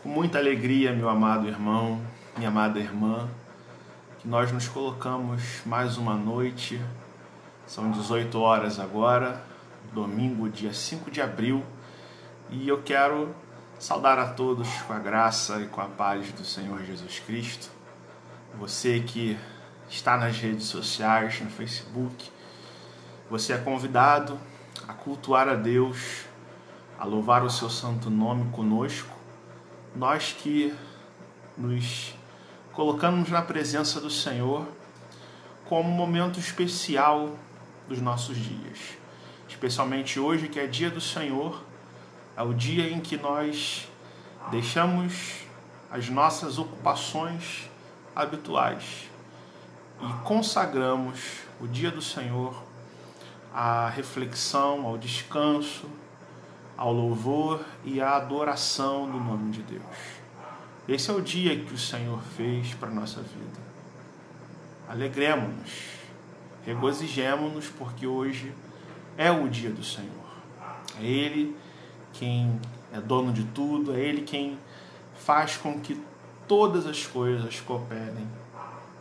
com muita alegria, meu amado irmão, minha amada irmã, que nós nos colocamos mais uma noite, são 18 horas agora, domingo, dia 5 de abril, e eu quero saudar a todos com a graça e com a paz do Senhor Jesus Cristo. Você que está nas redes sociais, no Facebook, você é convidado a cultuar a Deus, a louvar o seu santo nome conosco, nós que nos colocamos na presença do Senhor como um momento especial dos nossos dias. Especialmente hoje, que é dia do Senhor, é o dia em que nós deixamos as nossas ocupações habituais e consagramos o dia do Senhor à reflexão, ao descanso, ao louvor e à adoração do nome de Deus. Esse é o dia que o Senhor fez para a nossa vida. Alegremos-nos, regozijemos-nos, porque hoje é o dia do Senhor. É Ele quem é dono de tudo, é Ele quem faz com que todas as coisas cooperem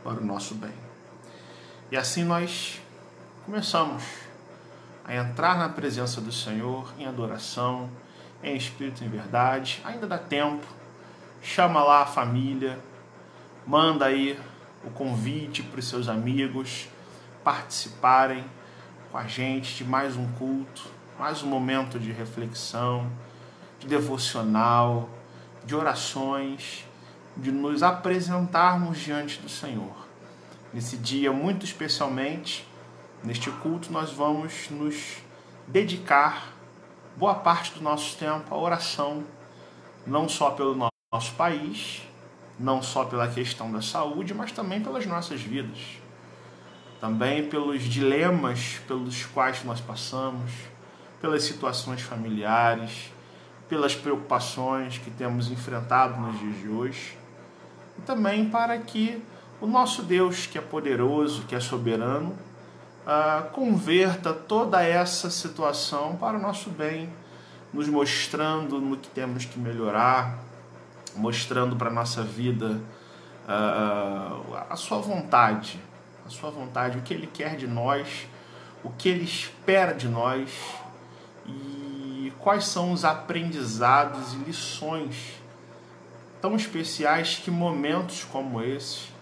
para o nosso bem. E assim nós começamos a entrar na presença do Senhor em adoração, em espírito e em verdade. Ainda dá tempo, chama lá a família, manda aí o convite para os seus amigos participarem com a gente de mais um culto, mais um momento de reflexão, de devocional, de orações, de nos apresentarmos diante do Senhor. Nesse dia, muito especialmente, neste culto, nós vamos nos dedicar boa parte do nosso tempo à oração, não só pelo nosso país, não só pela questão da saúde, mas também pelas nossas vidas. Também pelos dilemas pelos quais nós passamos, pelas situações familiares, pelas preocupações que temos enfrentado nos dias de hoje. E também para que o nosso Deus, que é poderoso, que é soberano, converta toda essa situação para o nosso bem, nos mostrando no que temos que melhorar, mostrando para a nossa vida a sua vontade, o que Ele quer de nós, o que Ele espera de nós e quais são os aprendizados e lições tão especiais que momentos como esse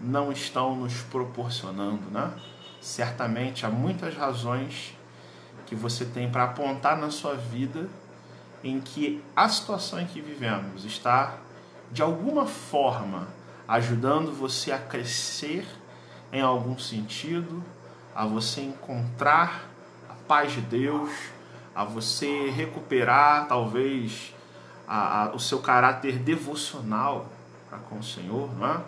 não estão nos proporcionando, né? Certamente há muitas razões que você tem para apontar na sua vida em que a situação em que vivemos está, de alguma forma, ajudando você a crescer em algum sentido, a você encontrar a paz de Deus, a você recuperar, talvez, o seu caráter devocional para com o Senhor, né?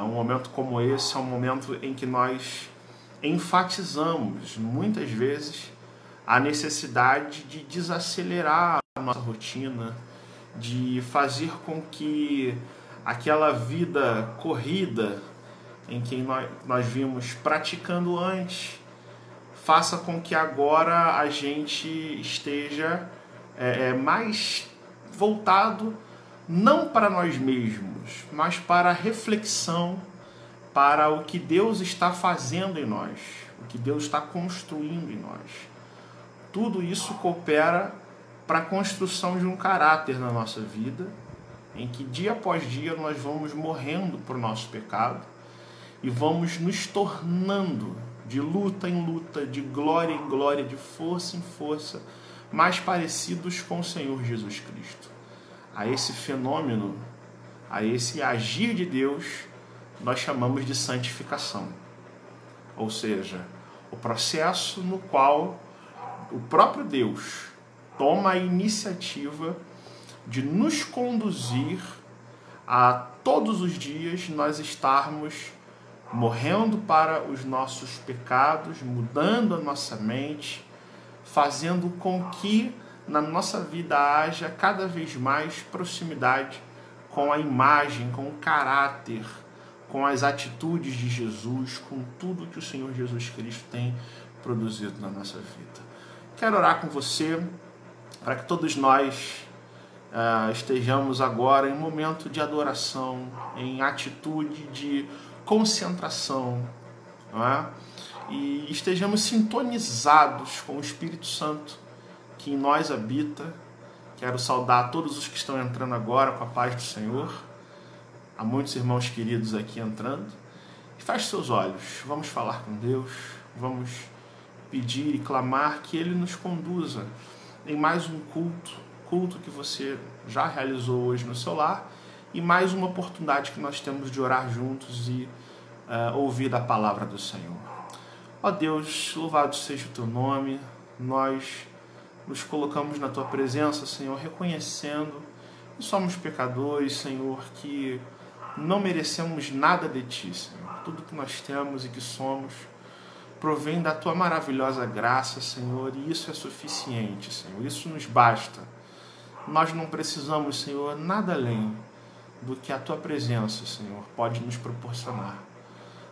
Um momento como esse é um momento em que nós enfatizamos, muitas vezes, a necessidade de desacelerar a nossa rotina, de fazer com que aquela vida corrida em que nós vimos praticando antes, faça com que agora a gente esteja mais voltado não para nós mesmos, mas para a reflexão, para o que Deus está fazendo em nós, o que Deus está construindo em nós. Tudo isso coopera para a construção de um caráter na nossa vida, em que dia após dia nós vamos morrendo para o nosso pecado e vamos nos tornando de luta em luta, de glória em glória, de força em força, mais parecidos com o Senhor Jesus Cristo. A esse fenômeno, a esse agir de Deus, nós chamamos de santificação. Ou seja, o processo no qual o próprio Deus toma a iniciativa de nos conduzir a todos os dias nós estarmos morrendo para os nossos pecados, mudando a nossa mente, fazendo com que na nossa vida haja cada vez mais proximidade com a imagem, com o caráter, com as atitudes de Jesus, com tudo que o Senhor Jesus Cristo tem produzido na nossa vida. Quero orar com você para que todos nós estejamos agora em momento de adoração, em atitude de concentração, não é? E estejamos sintonizados com o Espírito Santo que em nós habita. Quero saudar todos os que estão entrando agora com a paz do Senhor. Há muitos irmãos queridos aqui entrando. E feche seus olhos, vamos falar com Deus, vamos pedir e clamar que Ele nos conduza em mais um culto que você já realizou hoje no seu lar, e mais uma oportunidade que nós temos de orar juntos e ouvir da palavra do Senhor. Ó Deus, louvado seja o Teu nome, nós nos colocamos na Tua presença, Senhor, reconhecendo que somos pecadores, Senhor, que não merecemos nada de Ti, Senhor. Tudo que nós temos e que somos provém da Tua maravilhosa graça, Senhor, e isso é suficiente, Senhor, isso nos basta. Nós não precisamos, Senhor, nada além do que a Tua presença, Senhor, pode nos proporcionar.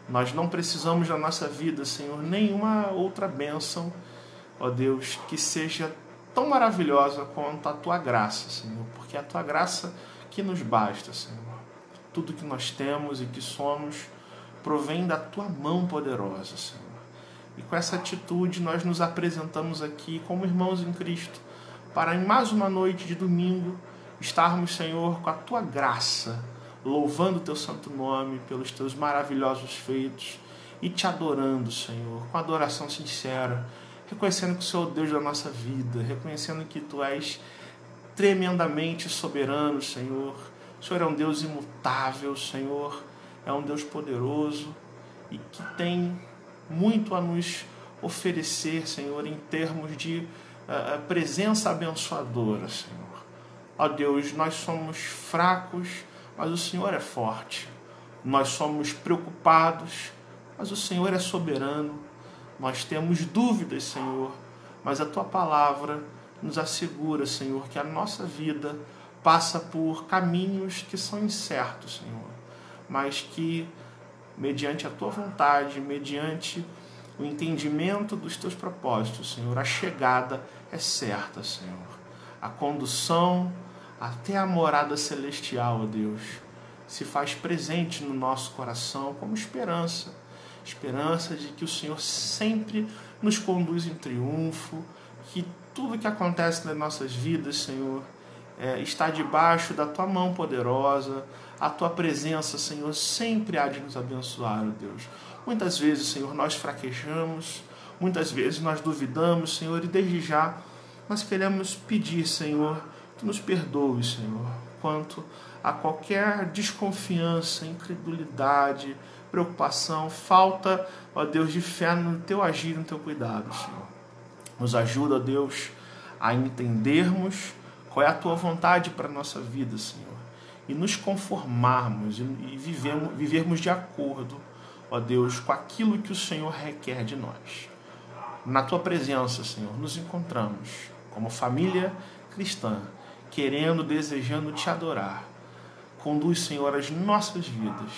Nós não precisamos na nossa vida, Senhor, nenhuma outra bênção, ó Deus, que seja tão maravilhosa quanto a Tua graça, Senhor, porque é a Tua graça que nos basta, Senhor. Tudo que nós temos e que somos provém da Tua mão poderosa, Senhor. E com essa atitude nós nos apresentamos aqui como irmãos em Cristo, para em mais uma noite de domingo estarmos, Senhor, com a Tua graça, louvando o Teu santo nome pelos Teus maravilhosos feitos e Te adorando, Senhor, com adoração sincera, reconhecendo que o Senhor é o Deus da nossa vida, reconhecendo que Tu és tremendamente soberano, Senhor. O Senhor é um Deus imutável, Senhor, é um Deus poderoso e que tem muito a nos oferecer, Senhor, em termos de presença abençoadora, Senhor. Ó Deus, nós somos fracos, mas o Senhor é forte. Nós somos preocupados, mas o Senhor é soberano. Nós temos dúvidas, Senhor, mas a Tua palavra nos assegura, Senhor, que a nossa vida passa por caminhos que são incertos, Senhor, mas que, mediante a Tua vontade, mediante o entendimento dos Teus propósitos, Senhor, a chegada é certa, Senhor. A condução até a morada celestial, ó Deus, se faz presente no nosso coração como esperança. Esperança de que o Senhor sempre nos conduz em triunfo, que tudo que acontece nas nossas vidas, Senhor, está debaixo da Tua mão poderosa. A Tua presença, Senhor, sempre há de nos abençoar, ó Deus. Muitas vezes, Senhor, nós fraquejamos, muitas vezes nós duvidamos, Senhor, e desde já nós queremos pedir, Senhor, que nos perdoe, Senhor, quanto a qualquer desconfiança, incredulidade, preocupação, falta, ó Deus, de fé no Teu agir, no Teu cuidado, Senhor. Nos ajuda, ó Deus, a entendermos qual é a Tua vontade para a nossa vida, Senhor, e nos conformarmos e vivermos de acordo, ó Deus, com aquilo que o Senhor requer de nós. Na Tua presença, Senhor, nos encontramos como família cristã, querendo, desejando Te adorar. Conduz, Senhor, as nossas vidas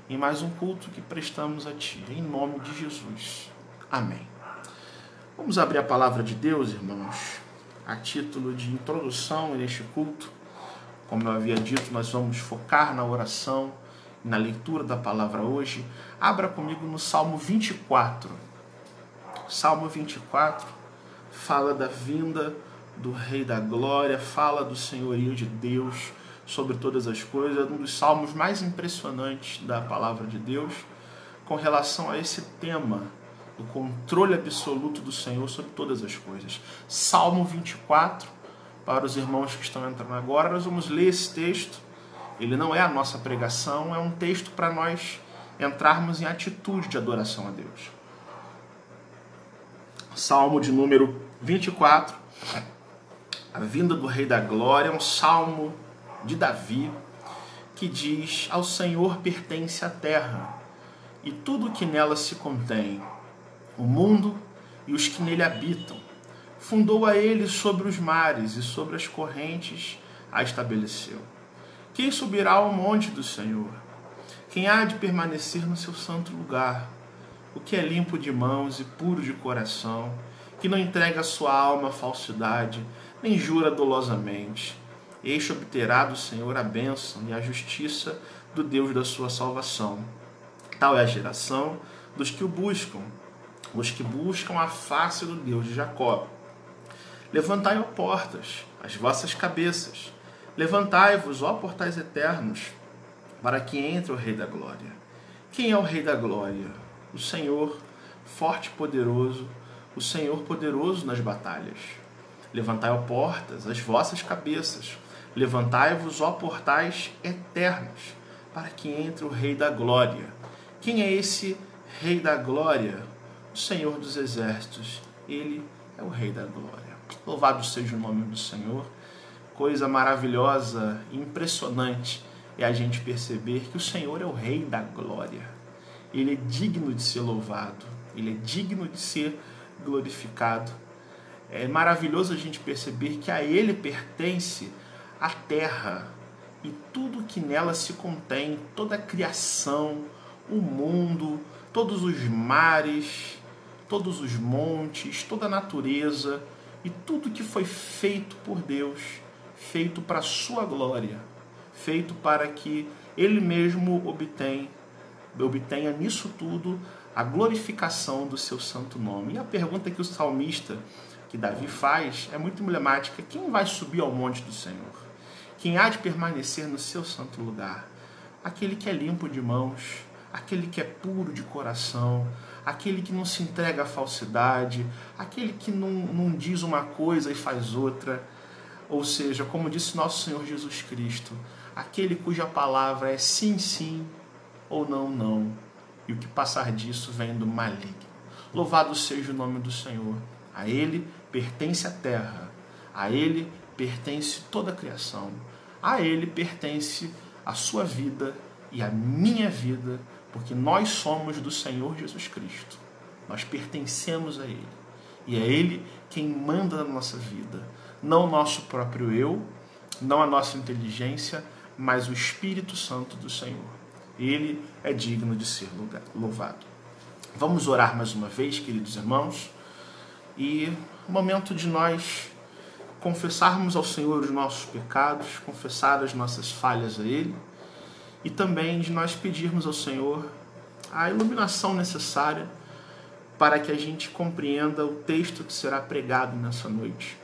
em mais um culto que prestamos a Ti, em nome de Jesus. Amém. Vamos abrir a palavra de Deus, irmãos, a título de introdução neste culto. Como eu havia dito, nós vamos focar na oração, na leitura da palavra hoje. Abra comigo no Salmo 24. Salmo 24 fala da vinda do Rei da Glória, fala do senhorio de Deus sobre todas as coisas. É um dos salmos mais impressionantes da palavra de Deus com relação a esse tema, o controle absoluto do Senhor sobre todas as coisas. Salmo 24, para os irmãos que estão entrando agora, nós vamos ler esse texto. Ele não é a nossa pregação, é um texto para nós entrarmos em atitude de adoração a Deus. Salmo de número 24, a vinda do Rei da Glória, é um salmo de Davi, que diz: ao Senhor pertence a terra e tudo que nela se contém, o mundo e os que nele habitam. Fundou a ele sobre os mares e sobre as correntes a estabeleceu. Quem subirá ao monte do Senhor? Quem há de permanecer no seu santo lugar? O que é limpo de mãos e puro de coração, que não entrega a sua alma à falsidade, nem jura dolosamente. Este obterá do Senhor a bênção e a justiça do Deus da sua salvação. Tal é a geração dos que o buscam, os que buscam a face do Deus de Jacó. Levantai, ó portas, as vossas cabeças. Levantai-vos, ó portais eternos, para que entre o Rei da Glória. Quem é o Rei da Glória? O Senhor, forte e poderoso, o Senhor poderoso nas batalhas. Levantai, ó portas, as vossas cabeças. Levantai-vos, ó portais eternos, para que entre o Rei da Glória. Quem é esse Rei da Glória? O Senhor dos Exércitos. Ele é o Rei da Glória. Louvado seja o nome do Senhor. Coisa maravilhosa e impressionante é a gente perceber que o Senhor é o Rei da Glória. Ele é digno de ser louvado. Ele é digno de ser glorificado. É maravilhoso a gente perceber que a Ele pertence a terra e tudo que nela se contém, toda a criação, o mundo, todos os mares, todos os montes, toda a natureza e tudo que foi feito por Deus, feito para a sua glória, feito para que Ele mesmo obtenha nisso tudo a glorificação do seu santo nome. E a pergunta que o salmista, que Davi faz, é muito emblemática. Quem vai subir ao monte do Senhor? Quem há de permanecer no seu santo lugar? Aquele que é limpo de mãos, aquele que é puro de coração, aquele que não se entrega à falsidade, aquele que não diz uma coisa e faz outra. Ou seja, como disse nosso Senhor Jesus Cristo, aquele cuja palavra é sim, sim ou não, não. E o que passar disso vem do maligno. Louvado seja o nome do Senhor. A Ele pertence a terra, a Ele pertence toda a criação, a Ele pertence a sua vida e a minha vida, porque nós somos do Senhor Jesus Cristo. Nós pertencemos a Ele. E é Ele quem manda na nossa vida. Não o nosso próprio eu, não a nossa inteligência, mas o Espírito Santo do Senhor. Ele é digno de ser louvado. Vamos orar mais uma vez, queridos irmãos, e momento de nós confessarmos ao Senhor os nossos pecados, confessar as nossas falhas a Ele, e também de nós pedirmos ao Senhor a iluminação necessária para que a gente compreenda o texto que será pregado nessa noite.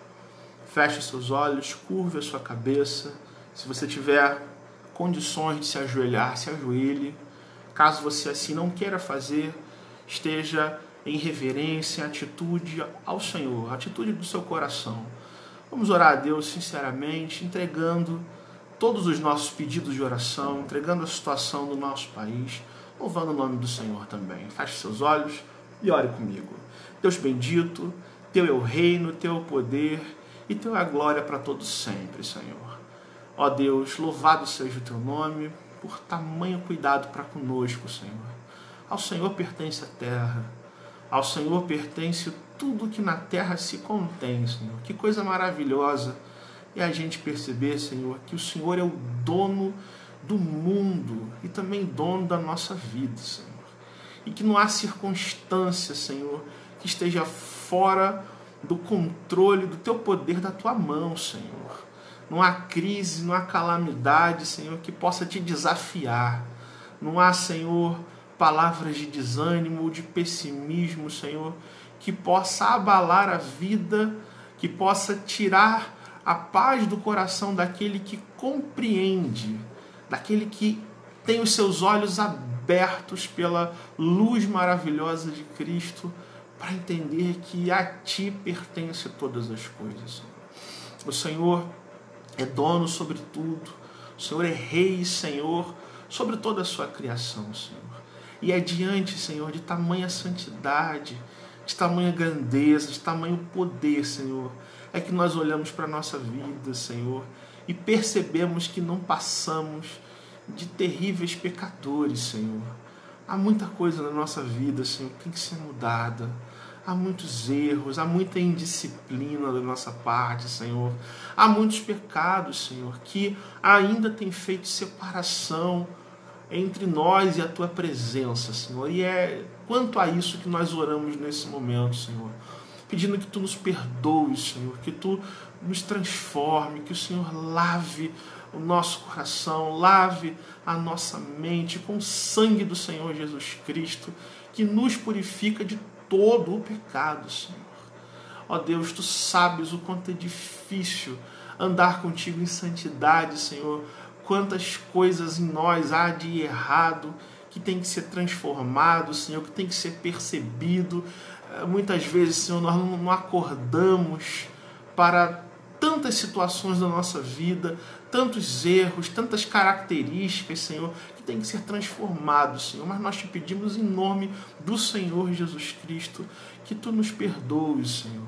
Feche seus olhos, curve a sua cabeça. Se você tiver condições de se ajoelhar, se ajoelhe. Caso você assim não queira fazer, esteja em reverência, atitude ao Senhor, atitude do seu coração. Vamos orar a Deus sinceramente, entregando todos os nossos pedidos de oração, entregando a situação do nosso país, louvando o nome do Senhor também. Feche seus olhos e ore comigo. Deus bendito, Teu é o reino, Teu é o poder e Teu é a glória para todos sempre, Senhor. Ó Deus, louvado seja o Teu nome por tamanho cuidado para conosco, Senhor. Ao Senhor pertence a terra, ao Senhor pertence tudo que na terra se contém, Senhor. Que coisa maravilhosa é a gente perceber, Senhor, que o Senhor é o dono do mundo e também dono da nossa vida, Senhor. E que não há circunstância, Senhor, que esteja fora do controle do Teu poder, da Tua mão, Senhor. Não há crise, não há calamidade, Senhor, que possa Te desafiar. Não há, Senhor, palavras de desânimo ou de pessimismo, Senhor, que possa abalar a vida, que possa tirar a paz do coração daquele que compreende, daquele que tem os seus olhos abertos pela luz maravilhosa de Cristo, para entender que a Ti pertence todas as coisas. O Senhor é dono sobre tudo, o Senhor é Rei e Senhor sobre toda a sua criação, Senhor. E é diante, Senhor, de tamanha santidade, de tamanha grandeza, de tamanho poder, Senhor, é que nós olhamos para a nossa vida, Senhor, e percebemos que não passamos de terríveis pecadores, Senhor. Há muita coisa na nossa vida, Senhor, que tem que ser mudada. Há muitos erros, há muita indisciplina da nossa parte, Senhor. Há muitos pecados, Senhor, que ainda tem feito separação entre nós e a Tua presença, Senhor. E é quanto a isso que nós oramos nesse momento, Senhor. Pedindo que Tu nos perdoes, Senhor. Que Tu nos transforme, que o Senhor lave o nosso coração, lave a nossa mente com o sangue do Senhor Jesus Cristo, que nos purifica de todo o pecado, Senhor. Ó Deus, Tu sabes o quanto é difícil andar contigo em santidade, Senhor. Quantas coisas em nós há de errado, que tem que ser transformado, Senhor, que tem que ser percebido. Muitas vezes, Senhor, nós não acordamos para tantas situações da nossa vida, tantos erros, tantas características, Senhor, que tem que ser transformado, Senhor. Mas nós Te pedimos em nome do Senhor Jesus Cristo, que Tu nos perdoes, Senhor.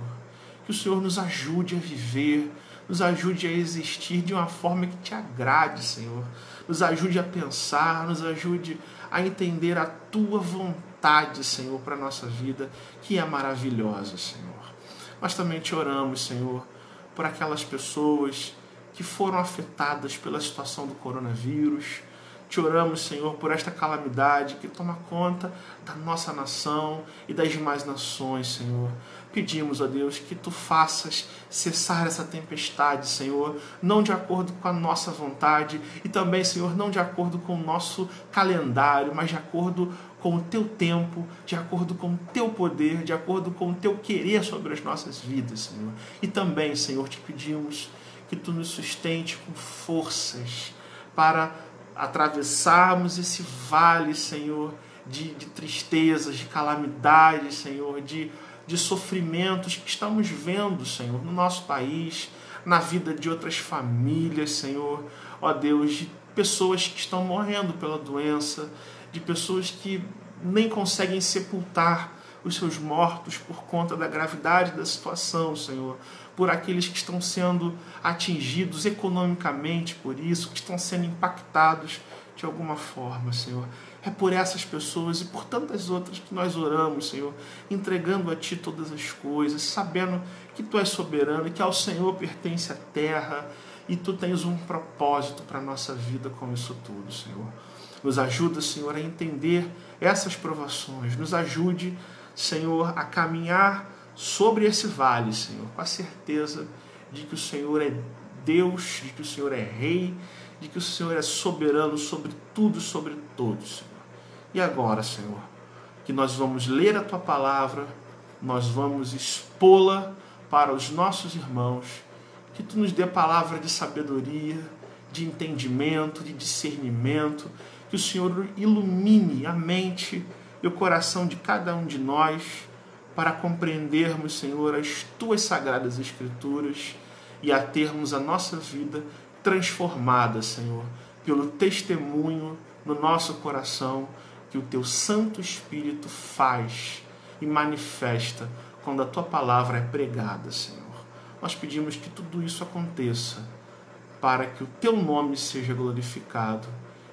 Que o Senhor nos ajude a viver, nos ajude a existir de uma forma que Te agrade, Senhor. Nos ajude a pensar, nos ajude a entender a Tua vontade, Senhor, para a nossa vida, que é maravilhosa, Senhor. Nós também Te oramos, Senhor, por aquelas pessoas que foram afetadas pela situação do coronavírus. Te oramos, Senhor, por esta calamidade que toma conta da nossa nação e das demais nações, Senhor. Pedimos, ó Deus, que Tu faças cessar essa tempestade, Senhor, não de acordo com a nossa vontade e também, Senhor, não de acordo com o nosso calendário, mas de acordo com o Teu tempo, de acordo com o Teu poder, de acordo com o Teu querer sobre as nossas vidas, Senhor. E também, Senhor, Te pedimos que Tu nos sustente com forças para atravessarmos esse vale, Senhor, de tristezas, de calamidades, Senhor, de sofrimentos que estamos vendo, Senhor, no nosso país, na vida de outras famílias, Senhor. Ó Deus, de pessoas que estão morrendo pela doença, de pessoas que nem conseguem sepultar os seus mortos por conta da gravidade da situação, Senhor. Por aqueles que estão sendo atingidos economicamente por isso, que estão sendo impactados de alguma forma, Senhor. É por essas pessoas e por tantas outras que nós oramos, Senhor, entregando a Ti todas as coisas, sabendo que Tu és soberano e que ao Senhor pertence a terra e Tu tens um propósito para a nossa vida com isso tudo, Senhor. Nos ajuda, Senhor, a entender essas provações. Nos ajude, Senhor, a caminhar sobre esse vale, Senhor, com a certeza de que o Senhor é Deus, de que o Senhor é Rei, de que o Senhor é soberano sobre tudo e sobre todos, Senhor. E agora, Senhor, que nós vamos ler a Tua palavra, nós vamos expô-la para os nossos irmãos, que Tu nos dê palavra de sabedoria, de entendimento, de discernimento, que o Senhor ilumine a mente e o coração de cada um de nós para compreendermos, Senhor, as Tuas sagradas Escrituras e a termos a nossa vida transformada, Senhor, pelo testemunho no nosso coração que o Teu Santo Espírito faz e manifesta quando a Tua palavra é pregada, Senhor. Nós pedimos que tudo isso aconteça para que o Teu nome seja glorificado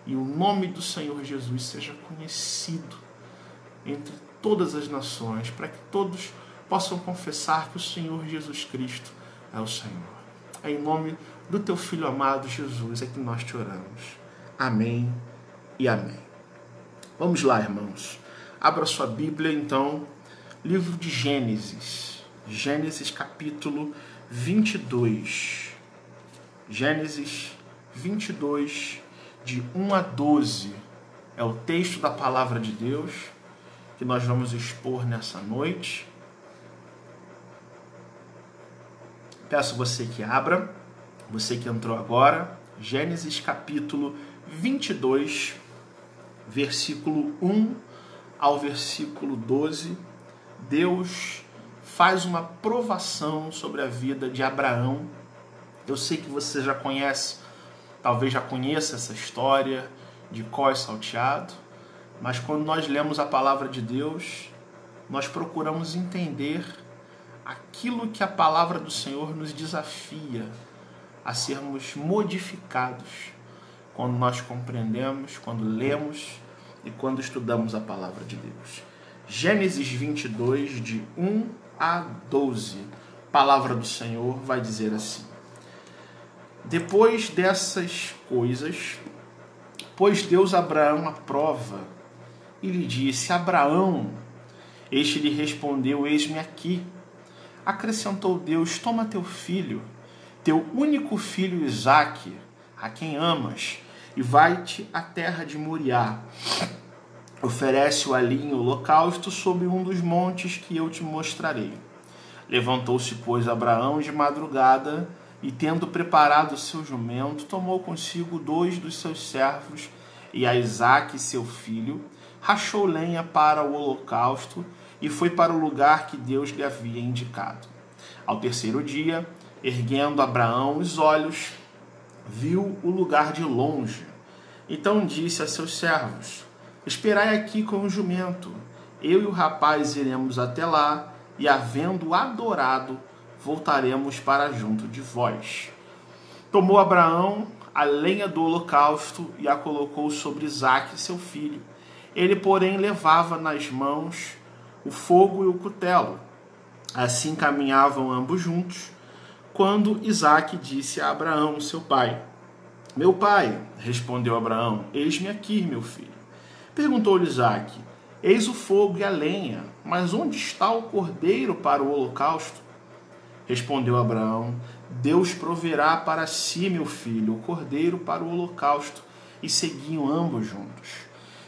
e o nome do Senhor Jesus seja conhecido entre todas as nações, para que todos possam confessar que o Senhor Jesus Cristo é o Senhor. É em nome do Teu Filho amado Jesus é que nós Te oramos. Amém e amém. Vamos lá, irmãos. Abra sua Bíblia, então, livro de Gênesis. Gênesis capítulo 22. Gênesis 22, de 1 a 12. É o texto da palavra de Deus que nós vamos expor nessa noite. Peço você que abra, você que entrou agora, Gênesis capítulo 22, versículo 1 ao versículo 12. Deus faz uma provação sobre a vida de Abraão. Eu sei que você já conhece, talvez já conheça essa história de cor e salteado, mas quando nós lemos a palavra de Deus, nós procuramos entender aquilo que a palavra do Senhor nos desafia a sermos modificados quando nós compreendemos, quando lemos e quando estudamos a palavra de Deus. Gênesis 22, de 1 a 12, a palavra do Senhor vai dizer assim: Depois dessas coisas, pôs Deus a Abraão à prova e lhe disse: Abraão. Este lhe respondeu: Eis-me aqui. Acrescentou Deus: Toma teu filho, teu único filho Isaque, a quem amas, e vai-te à terra de Moriá. Oferece-o ali em holocausto sobre um dos montes que eu te mostrarei. Levantou-se, pois, Abraão de madrugada, e tendo preparado o seu jumento, tomou consigo 2 dos seus servos e a Isaque, seu filho, rachou lenha para o holocausto e foi para o lugar que Deus lhe havia indicado. Ao terceiro dia, erguendo Abraão os olhos, viu o lugar de longe. Então disse a seus servos: esperai aqui com o jumento, eu e o rapaz iremos até lá, e havendo adorado, voltaremos para junto de vós. Tomou Abraão a lenha do holocausto e a colocou sobre Isaque, seu filho. Ele, porém, levava nas mãos o fogo e o cutelo. Assim caminhavam ambos juntos, quando Isaque disse a Abraão, seu pai: meu pai, respondeu Abraão, eis-me aqui, meu filho. Perguntou-lhe Isaque: eis o fogo e a lenha, mas onde está o cordeiro para o holocausto? Respondeu Abraão: Deus proverá para si, meu filho, o cordeiro para o holocausto. E seguiam ambos juntos.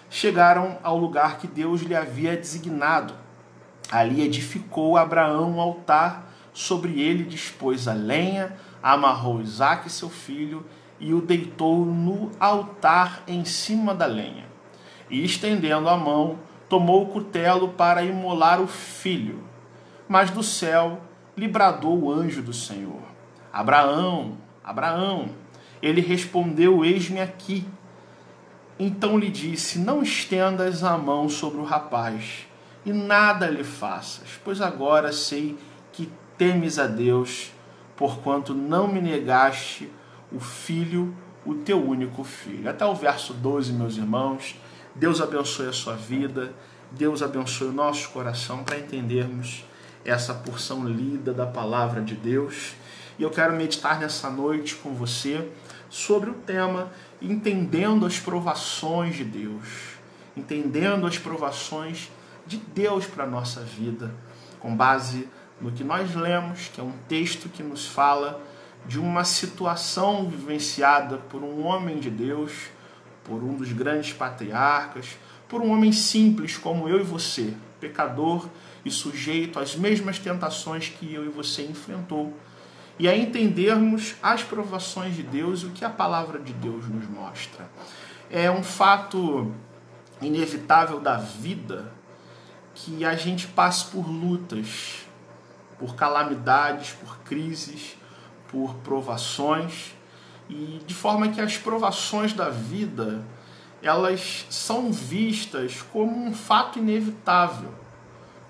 Chegaram ao lugar que Deus lhe havia designado. Ali edificou Abraão um altar, sobre ele dispôs a lenha, amarrou Isaque, seu filho, e o deitou no altar em cima da lenha. E estendendo a mão, tomou o cutelo para imolar o filho. Mas do céu lhe bradou o anjo do Senhor: Abraão, Abraão. Ele respondeu: eis-me aqui. Então lhe disse: não estendas a mão sobre o rapaz, e nada lhe faças, pois agora sei que temes a Deus, porquanto não me negaste o filho, o teu único filho. Até o verso 12, meus irmãos. Deus abençoe a sua vida, Deus abençoe o nosso coração para entendermos essa porção lida da palavra de Deus. E eu quero meditar nessa noite com você sobre o tema entendendo as provações de Deus, entendendo as provações de Deus para a nossa vida, com base no que nós lemos, que é um texto que nos fala de uma situação vivenciada por um homem de Deus, por um dos grandes patriarcas, por um homem simples como eu e você, pecador e sujeito às mesmas tentações que eu e você enfrentou. E a entendermos as provações de Deus e o que a palavra de Deus nos mostra. É um fato inevitável da vida que a gente passe por lutas, por calamidades, por crises, por provações, e de forma que as provações da vida, elas são vistas como um fato inevitável.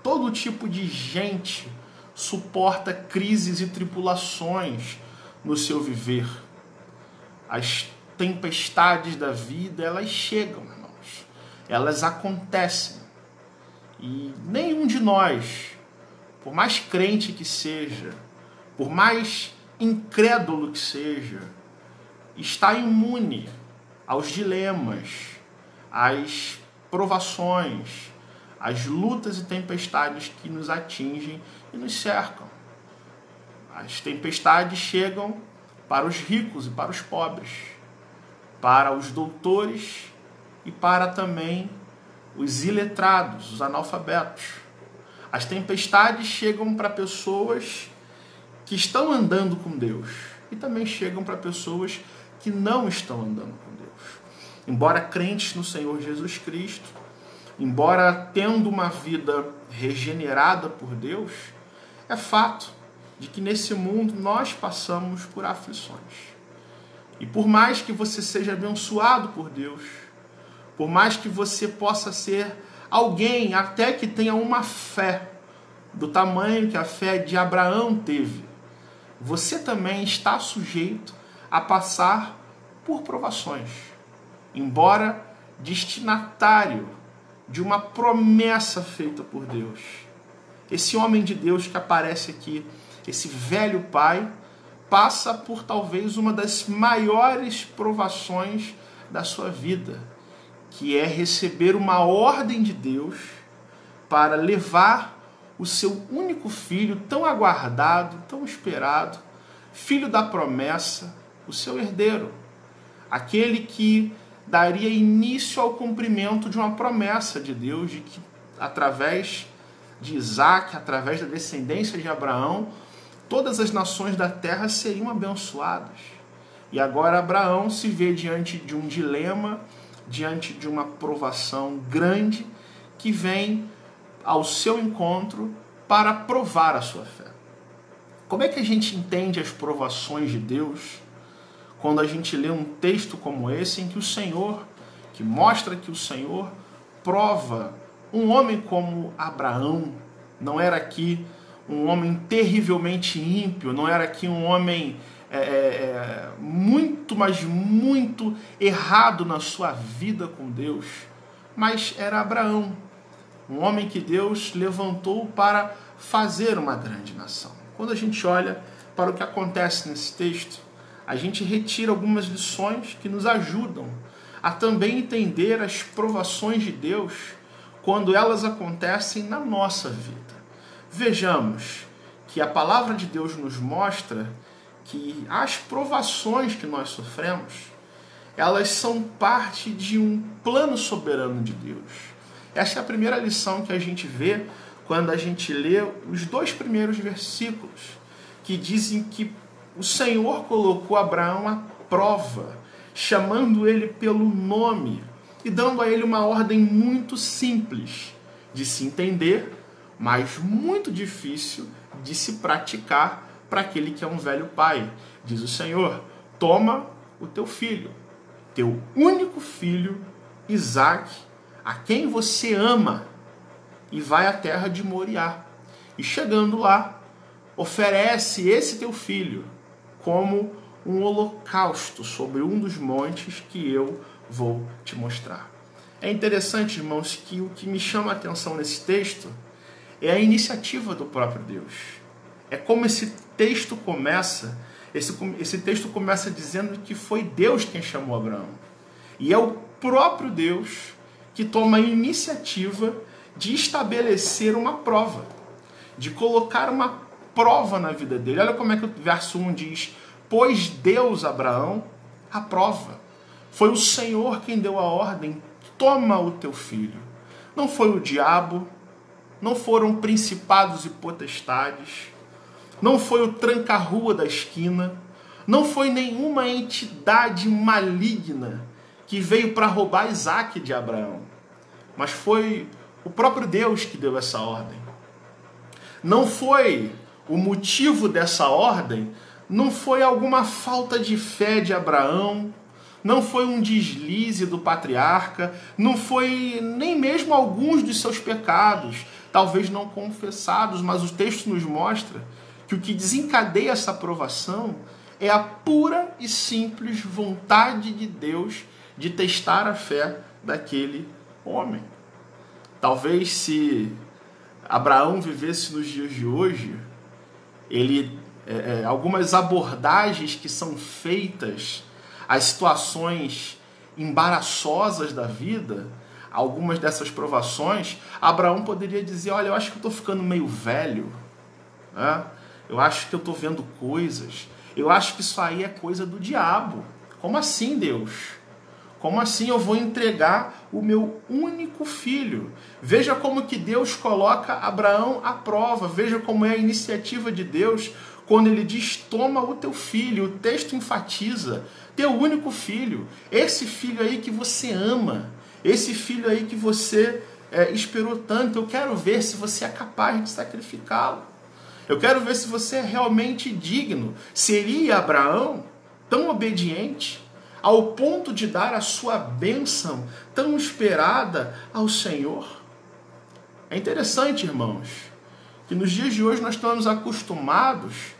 Todo tipo de gente suporta crises e tribulações no seu viver. As tempestades da vida, elas chegam, irmãos. Elas acontecem. E nenhum de nós, por mais crente que seja, por mais incrédulo que seja, está imune aos dilemas, às provações, às lutas e tempestades que nos atingem e nos cercam. As tempestades chegam para os ricos e para os pobres, para os doutores e para também os iletrados, os analfabetos. As tempestades chegam para pessoas que estão andando com Deus e também chegam para pessoas que não estão andando com Deus. Embora crentes no Senhor Jesus Cristo, embora tendo uma vida regenerada por Deus, é fato de que nesse mundo nós passamos por aflições. E por mais que você seja abençoado por Deus, por mais que você possa ser alguém até que tenha uma fé do tamanho que a fé de Abraão teve, você também está sujeito a passar por provações, embora destinatário de uma promessa feita por Deus. Esse homem de Deus que aparece aqui, esse velho pai, passa por talvez uma das maiores provações da sua vida, que é receber uma ordem de Deus para levar o seu único filho, tão aguardado, tão esperado, filho da promessa, o seu herdeiro, aquele que daria início ao cumprimento de uma promessa de Deus, de que através de Isaac, através da descendência de Abraão, todas as nações da terra seriam abençoadas. E agora Abraão se vê diante de um dilema, diante de uma provação grande que vem ao seu encontro para provar a sua fé. Como é que a gente entende as provações de Deus quando a gente lê um texto como esse, em que o Senhor, que mostra que o Senhor prova um homem como Abraão? Não era aqui um homem terrivelmente ímpio, não era aqui um homem muito, mas muito errado na sua vida com Deus, mas era Abraão, um homem que Deus levantou para fazer uma grande nação. Quando a gente olha para o que acontece nesse texto, a gente retira algumas lições que nos ajudam a também entender as provações de Deus quando elas acontecem na nossa vida. Vejamos que a palavra de Deus nos mostra que as provações que nós sofremos, elas são parte de um plano soberano de Deus. Essa é a primeira lição que a gente vê quando a gente lê os 2 primeiros versículos, que dizem que o Senhor colocou Abraão à prova, chamando ele pelo nome e dando a ele uma ordem muito simples de se entender, mas muito difícil de se praticar para aquele que é um velho pai. Diz o Senhor: toma o teu filho, teu único filho, Isaac, a quem você ama, e vai à terra de Moriá. E chegando lá, oferece esse teu filho como um holocausto sobre um dos montes que eu vou te mostrar. É interessante, irmãos, que o que me chama a atenção nesse texto é a iniciativa do próprio Deus. É como esse texto começa, esse texto começa dizendo que foi Deus quem chamou Abraão. E é o próprio Deus que toma a iniciativa de estabelecer uma prova, de colocar uma prova na vida dele. Olha como é que o verso 1 diz: pois Deus, Abraão, a prova. Foi o Senhor quem deu a ordem: toma o teu filho. Não foi o diabo, não foram principados e potestades, não foi o tranca-rua da esquina, não foi nenhuma entidade maligna que veio para roubar Isaac de Abraão, mas foi o próprio Deus que deu essa ordem. Não foi o motivo dessa ordem, não foi alguma falta de fé de Abraão, não foi um deslize do patriarca, não foi nem mesmo alguns dos seus pecados, talvez não confessados, mas o texto nos mostra que o que desencadeia essa aprovação é a pura e simples vontade de Deus de testar a fé daquele homem. Talvez se Abraão vivesse nos dias de hoje, algumas abordagens que são feitas às situações embaraçosas da vida, algumas dessas provações, Abraão poderia dizer: olha, eu acho que eu estou ficando meio velho, né? Eu acho que eu estou vendo coisas, eu acho que isso aí é coisa do diabo. Como assim, Deus? Como assim eu vou entregar o meu único filho? Veja como que Deus coloca Abraão à prova. Veja como é a iniciativa de Deus quando ele diz: toma o teu filho. O texto enfatiza: teu único filho. Esse filho aí que você ama. Esse filho aí que você esperou tanto. Eu quero ver se você é capaz de sacrificá-lo. Eu quero ver se você é realmente digno. Seria Abraão tão obediente ao ponto de dar a sua bênção tão esperada ao Senhor? É interessante, irmãos, que nos dias de hoje nós estamos acostumados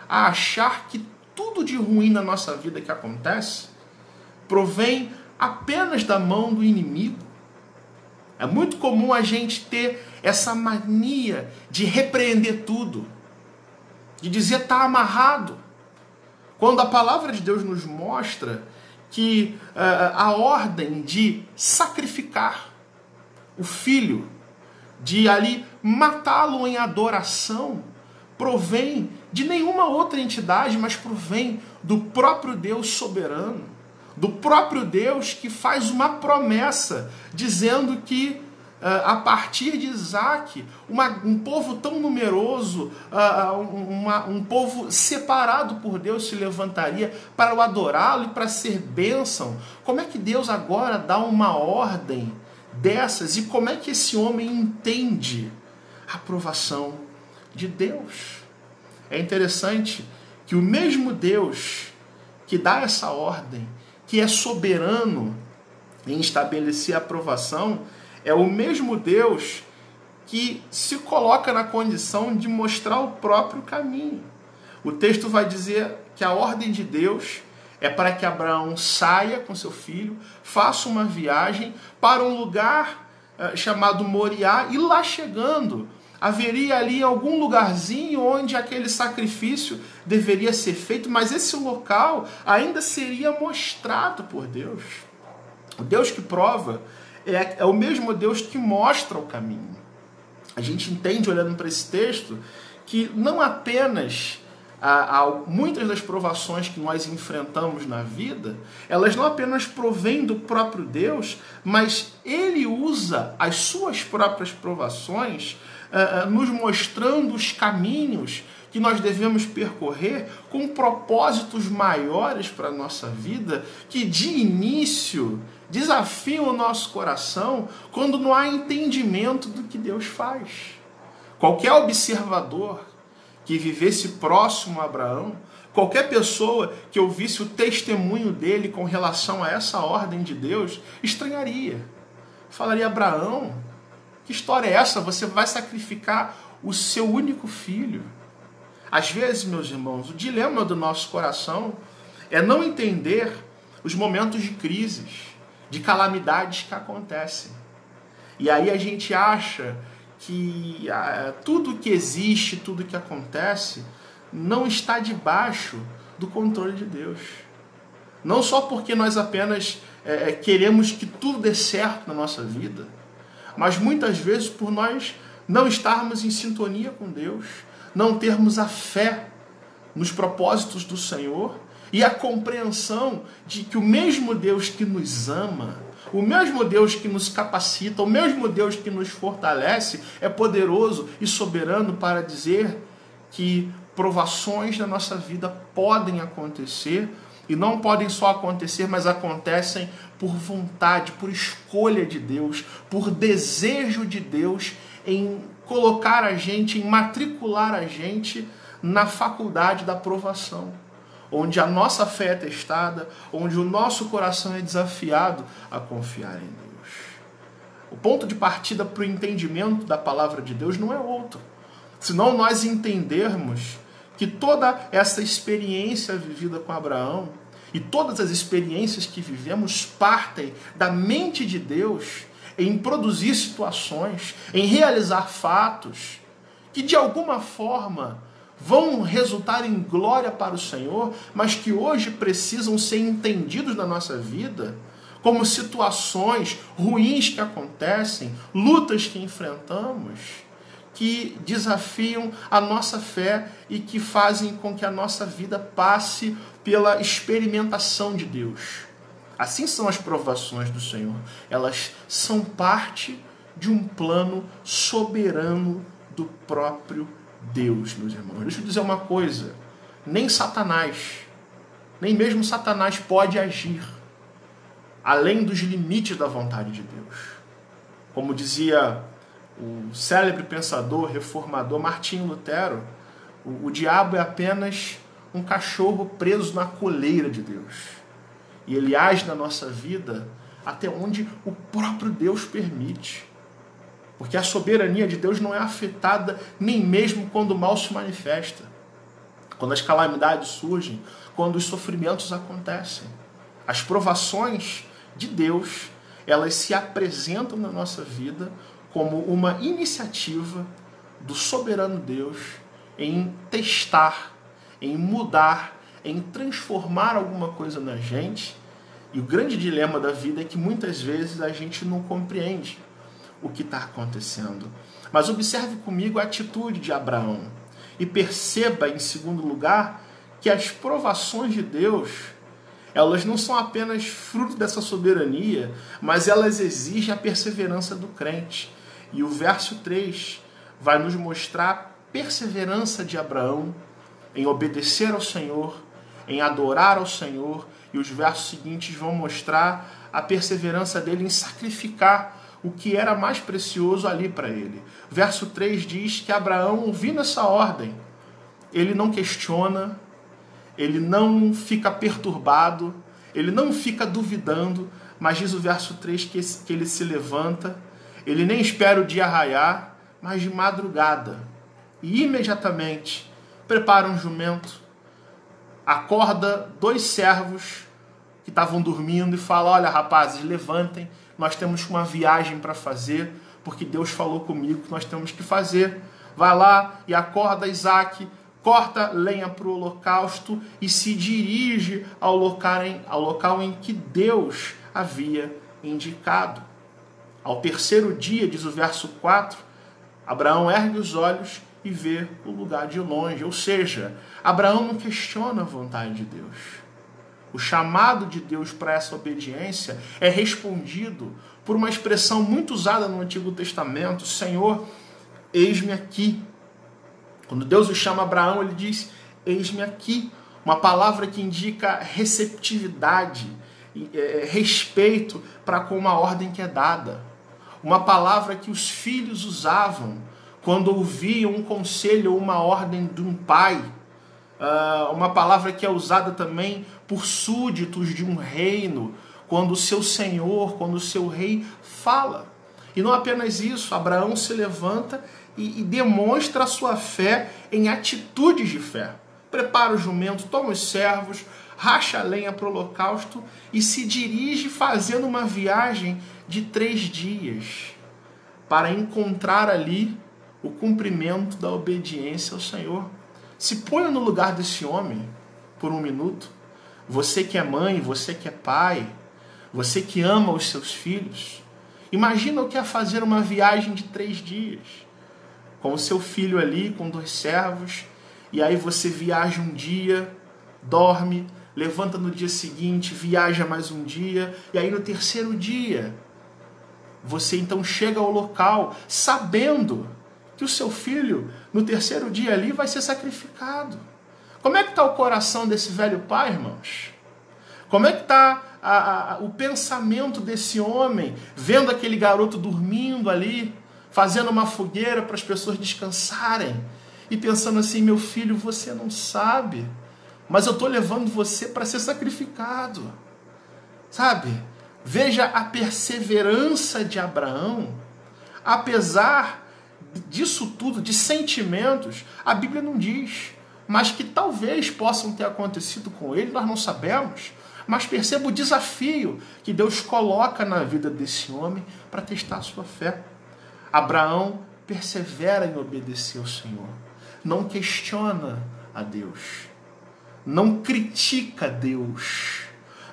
a achar que tudo de ruim na nossa vida que acontece provém apenas da mão do inimigo. É muito comum a gente ter essa mania de repreender tudo, de dizer está amarrado, quando a palavra de Deus nos mostra que a ordem de sacrificar o filho, de ali matá-lo em adoração, provém de nenhuma outra entidade, mas provém do próprio Deus soberano, do próprio Deus que faz uma promessa, dizendo que a partir de Isaac, um povo tão numeroso, um povo separado por Deus se levantaria para o adorá-lo e para ser bênção. Como é que Deus agora dá uma ordem dessas? E como é que esse homem entende a aprovação de Deus? É interessante que o mesmo Deus que dá essa ordem, que é soberano em estabelecer a aprovação, é o mesmo Deus que se coloca na condição de mostrar o próprio caminho. O texto vai dizer que a ordem de Deus é para que Abraão saia com seu filho, faça uma viagem para um lugar chamado Moriá, e lá chegando, haveria ali algum lugarzinho onde aquele sacrifício deveria ser feito, mas esse local ainda seria mostrado por Deus. O Deus que prova é o mesmo Deus que mostra o caminho. A gente entende, olhando para esse texto, que não apenas muitas das provações que nós enfrentamos na vida, elas não apenas provêm do próprio Deus, mas Ele usa as suas próprias provações nos mostrando os caminhos que nós devemos percorrer com propósitos maiores para a nossa vida, que de início desafiam o nosso coração quando não há entendimento do que Deus faz. Qualquer observador que vivesse próximo a Abraão, qualquer pessoa que ouvisse o testemunho dele com relação a essa ordem de Deus, estranharia. Falaria: Abraão, que história é essa? Você vai sacrificar o seu único filho. Às vezes, meus irmãos, o dilema do nosso coração é não entender os momentos de crises, de calamidades que acontecem. E aí a gente acha que tudo que existe, tudo que acontece, não está debaixo do controle de Deus. Não só porque nós apenas queremos que tudo dê certo na nossa vida, mas muitas vezes por nós não estarmos em sintonia com Deus, não termos a fé nos propósitos do Senhor e a compreensão de que o mesmo Deus que nos ama, o mesmo Deus que nos capacita, o mesmo Deus que nos fortalece, é poderoso e soberano para dizer que provações na nossa vida podem acontecer, e não podem só acontecer, mas acontecem por vontade, por escolha de Deus, por desejo de Deus em colocar a gente, em matricular a gente na faculdade da provação, onde a nossa fé é testada, onde o nosso coração é desafiado a confiar em Deus. O ponto de partida para o entendimento da palavra de Deus não é outro, senão nós entendermos que toda essa experiência vivida com Abraão e todas as experiências que vivemos partem da mente de Deus em produzir situações, em realizar fatos que de alguma forma vão resultar em glória para o Senhor, mas que hoje precisam ser entendidos na nossa vida como situações ruins que acontecem, lutas que enfrentamos, que desafiam a nossa fé e que fazem com que a nossa vida passe pela experimentação de Deus. Assim são as provações do Senhor. Elas são parte de um plano soberano do próprio Deus, meus irmãos. Deixa eu dizer uma coisa. Nem Satanás, nem mesmo Satanás pode agir além dos limites da vontade de Deus. Como dizia o célebre pensador reformador Martinho Lutero, o diabo é apenas um cachorro preso na coleira de Deus. E ele age na nossa vida até onde o próprio Deus permite. Porque a soberania de Deus não é afetada nem mesmo quando o mal se manifesta. Quando as calamidades surgem, quando os sofrimentos acontecem. As provações de Deus, elas se apresentam na nossa vida como uma iniciativa do soberano Deus em testar, em mudar, em transformar alguma coisa na gente. E o grande dilema da vida é que muitas vezes a gente não compreende o que está acontecendo. Mas observe comigo a atitude de Abraão. E perceba, em segundo lugar, que as provações de Deus, elas não são apenas fruto dessa soberania, mas elas exigem a perseverança do crente. E o verso 3 vai nos mostrar a perseverança de Abraão em obedecer ao Senhor, em adorar ao Senhor, e os versos seguintes vão mostrar a perseverança dele em sacrificar o que era mais precioso ali para ele. Verso 3 diz que Abraão, ouvindo essa ordem, ele não questiona, ele não fica perturbado, ele não fica duvidando, mas diz o verso 3 que ele se levanta, ele nem espera o dia raiar, mas de madrugada, e imediatamente prepara um jumento, acorda 2 servos que estavam dormindo e fala: olha, rapazes, levantem, nós temos uma viagem para fazer, porque Deus falou comigo que nós temos que fazer. Vai lá e acorda Isaac, corta lenha para o holocausto e se dirige ao local em que Deus havia indicado. Ao terceiro dia, diz o verso 4, Abraão ergue os olhos e vê o lugar de longe. Ou seja, Abraão não questiona a vontade de Deus. O chamado de Deus para essa obediência é respondido por uma expressão muito usada no Antigo Testamento: Senhor, eis-me aqui. Quando Deus o chama Abraão, ele diz: eis-me aqui. Uma palavra que indica receptividade, respeito para com uma ordem que é dada. Uma palavra que os filhos usavam quando ouviam um conselho ou uma ordem de um pai. Uma palavra que é usada também por súditos de um reino, quando o seu senhor, quando o seu rei fala. E não apenas isso, Abraão se levanta e demonstra a sua fé em atitudes de fé. Prepara o jumento, toma os servos, racha a lenha para o holocausto e se dirige fazendo uma viagem de 3 dias para encontrar ali o cumprimento da obediência ao Senhor. Se ponha no lugar desse homem por um minuto. Você que é mãe, você que é pai, você que ama os seus filhos. Imagina o que é fazer uma viagem de 3 dias. Com o seu filho ali, com 2 servos. E aí você viaja um dia, dorme, levanta no dia seguinte, viaja mais um dia. E aí no terceiro dia, você então chega ao local sabendo que o seu filho, no terceiro dia ali, vai ser sacrificado. Como é que está o coração desse velho pai, irmãos? Como é que está o pensamento desse homem, vendo aquele garoto dormindo ali, fazendo uma fogueira para as pessoas descansarem, e pensando assim: meu filho, você não sabe, mas eu estou levando você para ser sacrificado. Sabe? Veja a perseverança de Abraão, apesar disso tudo, de sentimentos, a Bíblia não diz, mas que talvez possam ter acontecido com ele, nós não sabemos. Mas perceba o desafio que Deus coloca na vida desse homem para testar a sua fé. Abraão persevera em obedecer ao Senhor, não questiona a Deus, não critica Deus,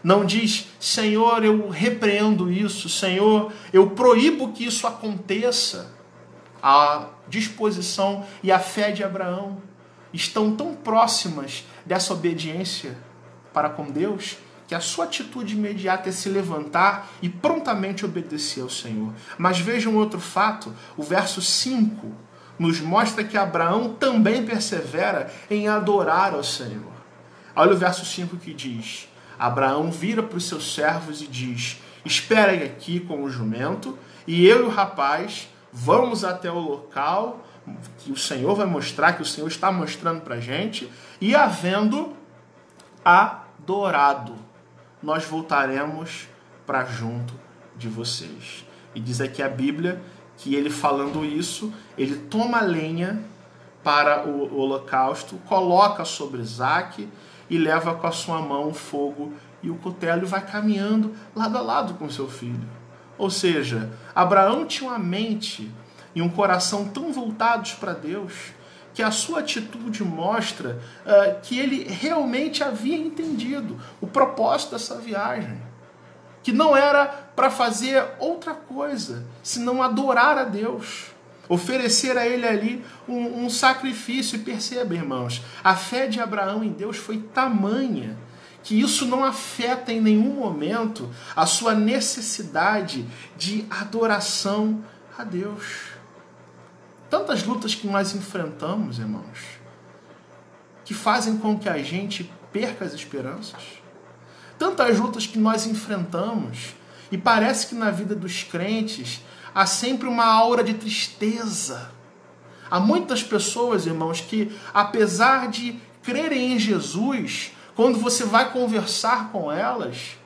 não diz: Senhor, eu repreendo isso, Senhor, eu proíbo que isso aconteça. A disposição e a fé de Abraão estão tão próximas dessa obediência para com Deus, que a sua atitude imediata é se levantar e prontamente obedecer ao Senhor. Mas vejam outro fato, o verso 5 nos mostra que Abraão também persevera em adorar ao Senhor. Olha o verso 5 que diz: Abraão vira para os seus servos e diz: esperem aqui com o jumento, e eu e o rapaz vamos até o local que o Senhor vai mostrar, que o Senhor está mostrando para a gente, e havendo adorado, nós voltaremos para junto de vocês. E diz aqui a Bíblia que ele, falando isso, ele toma a lenha para o holocausto, coloca sobre Isaac e leva com a sua mão o fogo e o cutelo e vai caminhando lado a lado com seu filho. Ou seja, Abraão tinha uma mente e um coração tão voltados para Deus que a sua atitude mostra que ele realmente havia entendido o propósito dessa viagem, que não era para fazer outra coisa, senão adorar a Deus. oferecer a ele ali um sacrifício. E perceba, irmãos, a fé de Abraão em Deus foi tamanha que isso não afeta em nenhum momento a sua necessidade de adoração a Deus. Tantas lutas que nós enfrentamos, irmãos, que fazem com que a gente perca as esperanças. Tantas lutas que nós enfrentamos e parece que na vida dos crentes há sempre uma aura de tristeza. Há muitas pessoas, irmãos, que apesar de crerem em Jesus, quando você vai conversar com elas,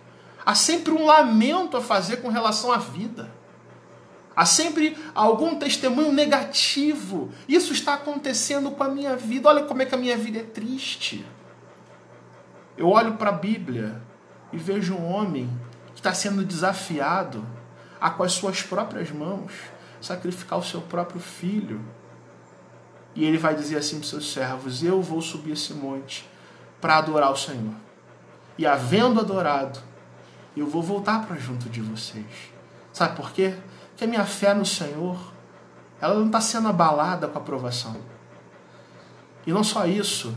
há sempre um lamento a fazer com relação à vida. Há sempre algum testemunho negativo. Isso está acontecendo com a minha vida. Olha como é que a minha vida é triste. Eu olho para a Bíblia e vejo um homem que está sendo desafiado a, com as suas próprias mãos, sacrificar o seu próprio filho. E ele vai dizer assim para os seus servos: eu vou subir esse monte para adorar o Senhor. E havendo adorado, eu vou voltar para junto de vocês. Sabe por quê? Porque a minha fé no Senhor, ela não está sendo abalada com a aprovação. E não só isso,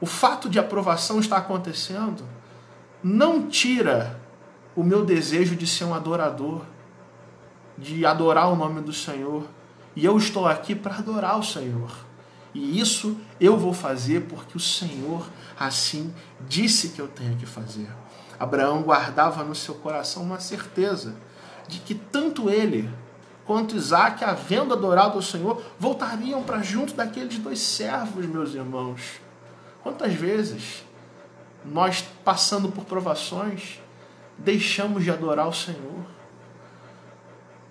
o fato de aprovação estar acontecendo não tira o meu desejo de ser um adorador, de adorar o nome do Senhor. E eu estou aqui para adorar o Senhor. E isso eu vou fazer porque o Senhor assim disse que eu tenho que fazer. Abraão guardava no seu coração uma certeza de que tanto ele quanto Isaac, havendo adorado ao Senhor, voltariam para junto daqueles dois servos, meus irmãos. Quantas vezes nós, passando por provações, deixamos de adorar o Senhor?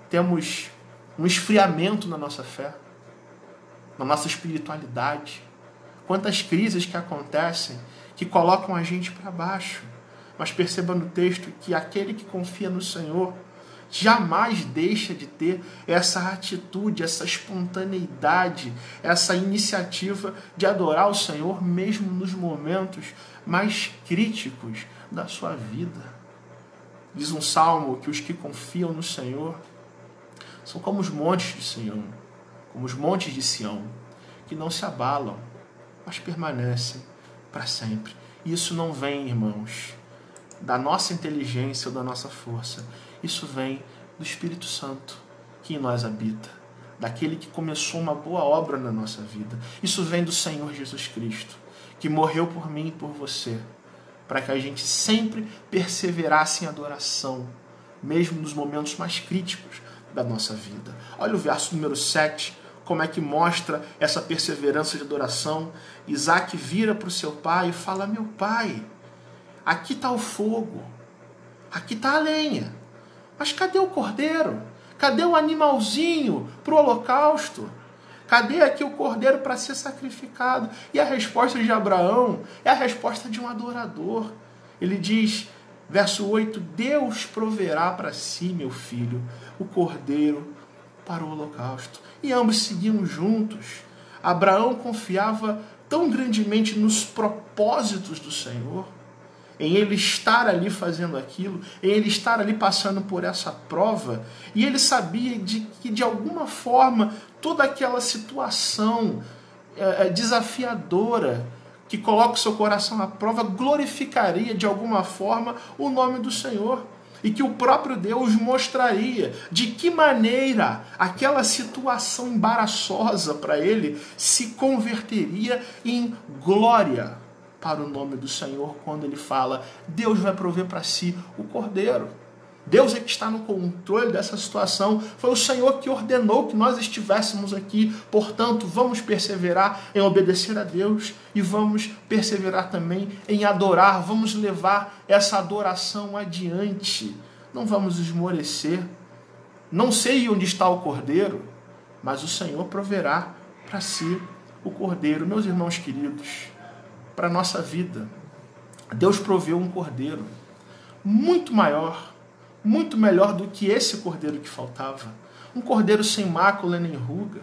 Temos um esfriamento na nossa fé, na nossa espiritualidade. Quantas crises que acontecem que colocam a gente para baixo. Mas perceba no texto que aquele que confia no Senhor jamais deixa de ter essa atitude, essa espontaneidade, essa iniciativa de adorar o Senhor mesmo nos momentos mais críticos da sua vida. Diz um salmo que os que confiam no Senhor são como os montes de Sião, como os montes de Sião, que não se abalam, mas permanecem para sempre. Isso não vem, irmãos, da nossa inteligência ou da nossa força. Isso vem do Espírito Santo que em nós habita, daquele que começou uma boa obra na nossa vida. Isso vem do Senhor Jesus Cristo, que morreu por mim e por você, para que a gente sempre perseverasse em adoração, mesmo nos momentos mais críticos da nossa vida. Olha o verso número 7, como é que mostra essa perseverança de adoração. Isaac vira para o seu pai e fala: meu pai, aqui está o fogo, aqui está a lenha, mas cadê o cordeiro? Cadê o animalzinho para o holocausto? Cadê aqui o cordeiro para ser sacrificado? E a resposta de Abraão é a resposta de um adorador. Ele diz, verso 8, Deus proverá para si, meu filho, o cordeiro para o holocausto. E ambos seguiam juntos. Abraão confiava tão grandemente nos propósitos do Senhor, em ele estar ali fazendo aquilo, em ele estar ali passando por essa prova, e ele sabia que de alguma forma toda aquela situação desafiadora que coloca o seu coração à prova glorificaria de alguma forma o nome do Senhor, e que o próprio Deus mostraria de que maneira aquela situação embaraçosa para ele se converteria em glória para o nome do Senhor, quando ele fala, Deus vai prover para si o cordeiro. Deus é que está no controle dessa situação. Foi o Senhor que ordenou que nós estivéssemos aqui. Portanto, vamos perseverar em obedecer a Deus e vamos perseverar também em adorar. Vamos levar essa adoração adiante. Não vamos esmorecer. Não sei onde está o cordeiro, mas o Senhor proverá para si o cordeiro. Meus irmãos queridos, para a nossa vida, Deus proveu um cordeiro muito maior, muito melhor do que esse cordeiro que faltava. Um cordeiro sem mácula nem ruga.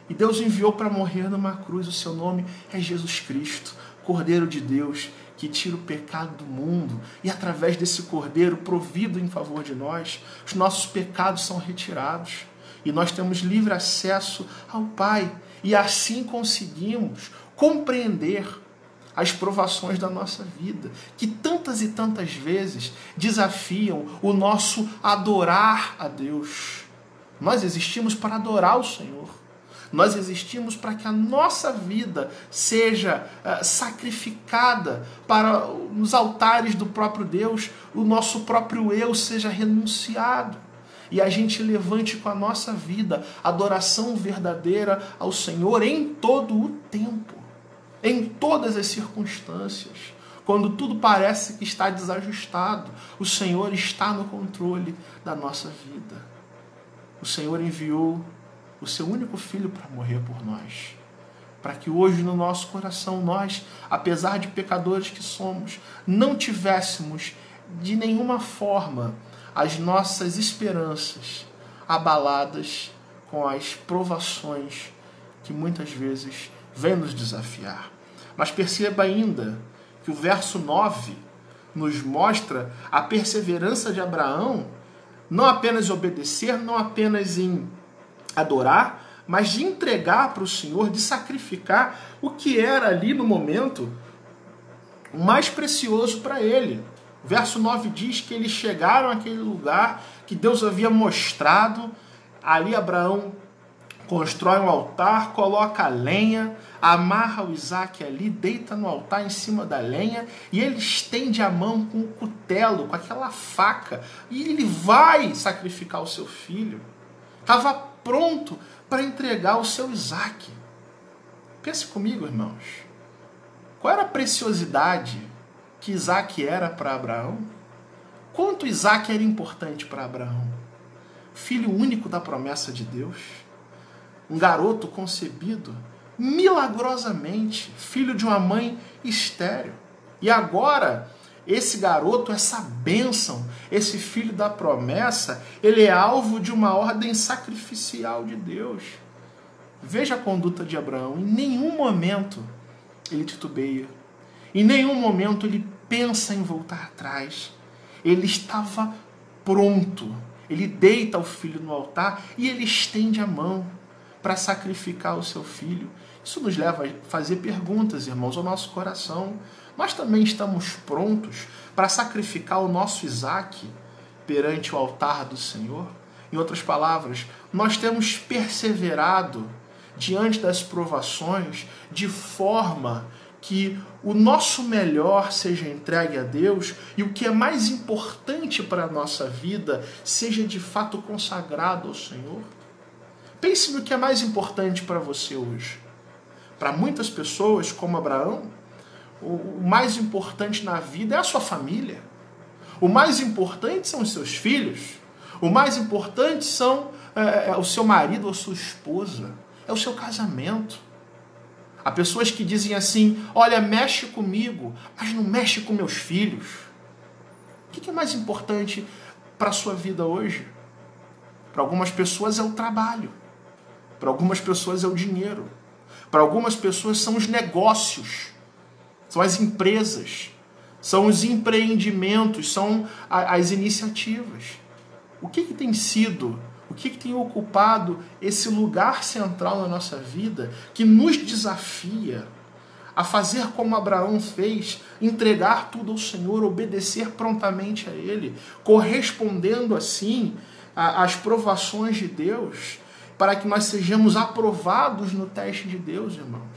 E Deus enviou para morrer numa cruz. O seu nome é Jesus Cristo, Cordeiro de Deus, que tira o pecado do mundo. E através desse cordeiro provido em favor de nós, os nossos pecados são retirados. e nós temos livre acesso ao Pai. E assim conseguimos compreender as provações da nossa vida, que tantas e tantas vezes desafiam o nosso adorar a Deus. Nós existimos para adorar o Senhor. Nós existimos para que a nossa vida seja sacrificada para nos altares do próprio Deus, o nosso próprio eu seja renunciado. E a gente levante com a nossa vida adoração verdadeira ao Senhor em todo o tempo, em todas as circunstâncias. Quando tudo parece que está desajustado, o Senhor está no controle da nossa vida. O Senhor enviou o seu único filho para morrer por nós, para que hoje no nosso coração nós, apesar de pecadores que somos, não tivéssemos de nenhuma forma as nossas esperanças abaladas com as provações que muitas vezes vêm nos desafiar. Mas perceba ainda que o verso 9 nos mostra a perseverança de Abraão, não apenas em obedecer, não apenas em adorar, mas de entregar para o Senhor, de sacrificar o que era ali no momento o mais precioso para ele. O verso 9 diz que eles chegaram àquele lugar que Deus havia mostrado. Ali Abraão constrói um altar, coloca a lenha, amarra o Isaac ali, deita no altar em cima da lenha, e ele estende a mão com o cutelo, com aquela faca, e ele vai sacrificar o seu filho. Estava pronto para entregar o seu Isaac. Pense comigo, irmãos. Qual era a preciosidade que Isaac era para Abraão? Quanto Isaac era importante para Abraão? Filho único da promessa de Deus. Um garoto concebido milagrosamente, filho de uma mãe estéril. E agora, esse garoto, essa bênção, esse filho da promessa, ele é alvo de uma ordem sacrificial de Deus. Veja a conduta de Abraão. Em nenhum momento ele titubeia. Em nenhum momento ele pensa em voltar atrás. Ele estava pronto. Ele deita o filho no altar e ele estende a mão para sacrificar o seu filho. Isso nos leva a fazer perguntas, irmãos, ao nosso coração. Nós também estamos prontos para sacrificar o nosso Isaac perante o altar do Senhor? Em outras palavras, nós temos perseverado diante das provações de forma que o nosso melhor seja entregue a Deus e o que é mais importante para a nossa vida seja de fato consagrado ao Senhor? Pense no que é mais importante para você hoje. Para muitas pessoas, como Abraão, o mais importante na vida é a sua família. O mais importante são os seus filhos. O mais importante são o seu marido ou sua esposa. É o seu casamento. Há pessoas que dizem assim: olha, mexe comigo, mas não mexe com meus filhos. O que é mais importante para a sua vida hoje? Para algumas pessoas é o trabalho. Para algumas pessoas é o dinheiro. Para algumas pessoas são os negócios. São as empresas. São os empreendimentos. São as iniciativas. O que tem sido, o que tem ocupado esse lugar central na nossa vida que nos desafia a fazer como Abraão fez, entregar tudo ao Senhor, obedecer prontamente a Ele, correspondendo assim às provações de Deus, para que nós sejamos aprovados no teste de Deus, irmãos.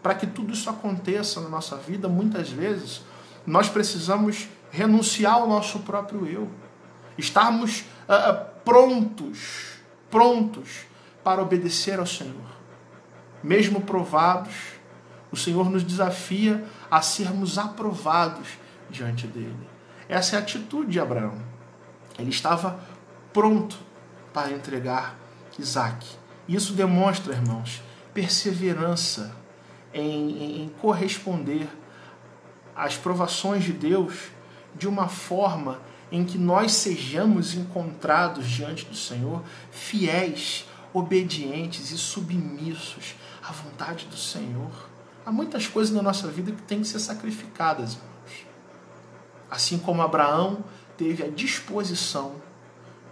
Para que tudo isso aconteça na nossa vida, muitas vezes, nós precisamos renunciar ao nosso próprio eu. Estarmos prontos para obedecer ao Senhor. Mesmo provados, o Senhor nos desafia a sermos aprovados diante dele. Essa é a atitude de Abraão. Ele estava pronto para entregar Isaac. Isso demonstra, irmãos, perseverança em corresponder às provações de Deus de uma forma em que nós sejamos encontrados diante do Senhor fiéis, obedientes e submissos à vontade do Senhor. Há muitas coisas na nossa vida que têm que ser sacrificadas, irmãos. Assim como Abraão teve a disposição,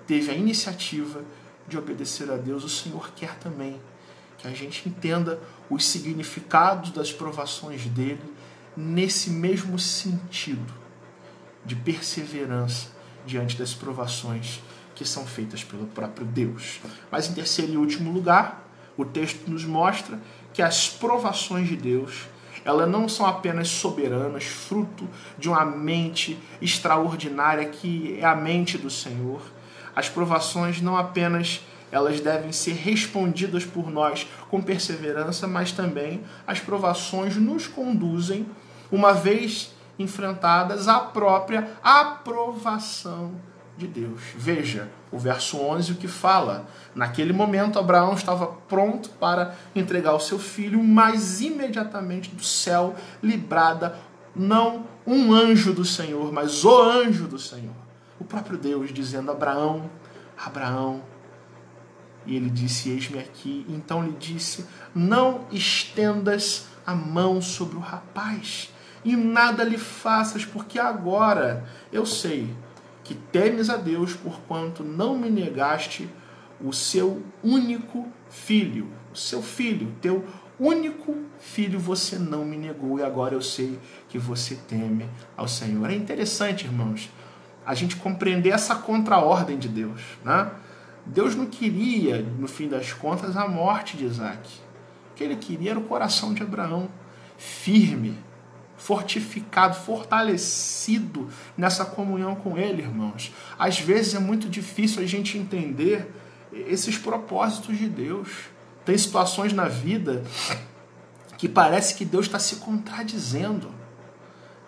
teve a iniciativa de obedecer a Deus, o Senhor quer também que a gente entenda os significados das provações dele nesse mesmo sentido de perseverança diante das provações que são feitas pelo próprio Deus. Mas em terceiro e último lugar, o texto nos mostra que as provações de Deus, elas não são apenas soberanas, fruto de uma mente extraordinária que é a mente do Senhor. As provações não apenas elas devem ser respondidas por nós com perseverança, mas também as provações nos conduzem, uma vez enfrentadas, à própria aprovação de Deus. Veja o verso 11, o que fala. Naquele momento, Abraão estava pronto para entregar o seu filho, mas imediatamente do céu lhe brada, não um anjo do Senhor, mas o anjo do Senhor. O próprio Deus dizendo: Abraão, Abraão. E ele disse: eis-me aqui. Então lhe disse: não estendas a mão sobre o rapaz, e nada lhe faças, porque agora eu sei que temes a Deus, porquanto não me negaste o seu único filho. O seu filho, teu único filho, você não me negou, e agora eu sei que você teme ao Senhor. É interessante, irmãos, a gente compreender essa contraordem de Deus, né? Deus não queria, no fim das contas, a morte de Isaac. O que ele queria era o coração de Abraão, firme, fortificado, fortalecido nessa comunhão com ele, irmãos. Às vezes é muito difícil a gente entender esses propósitos de Deus. Tem situações na vida que parece que Deus está se contradizendo.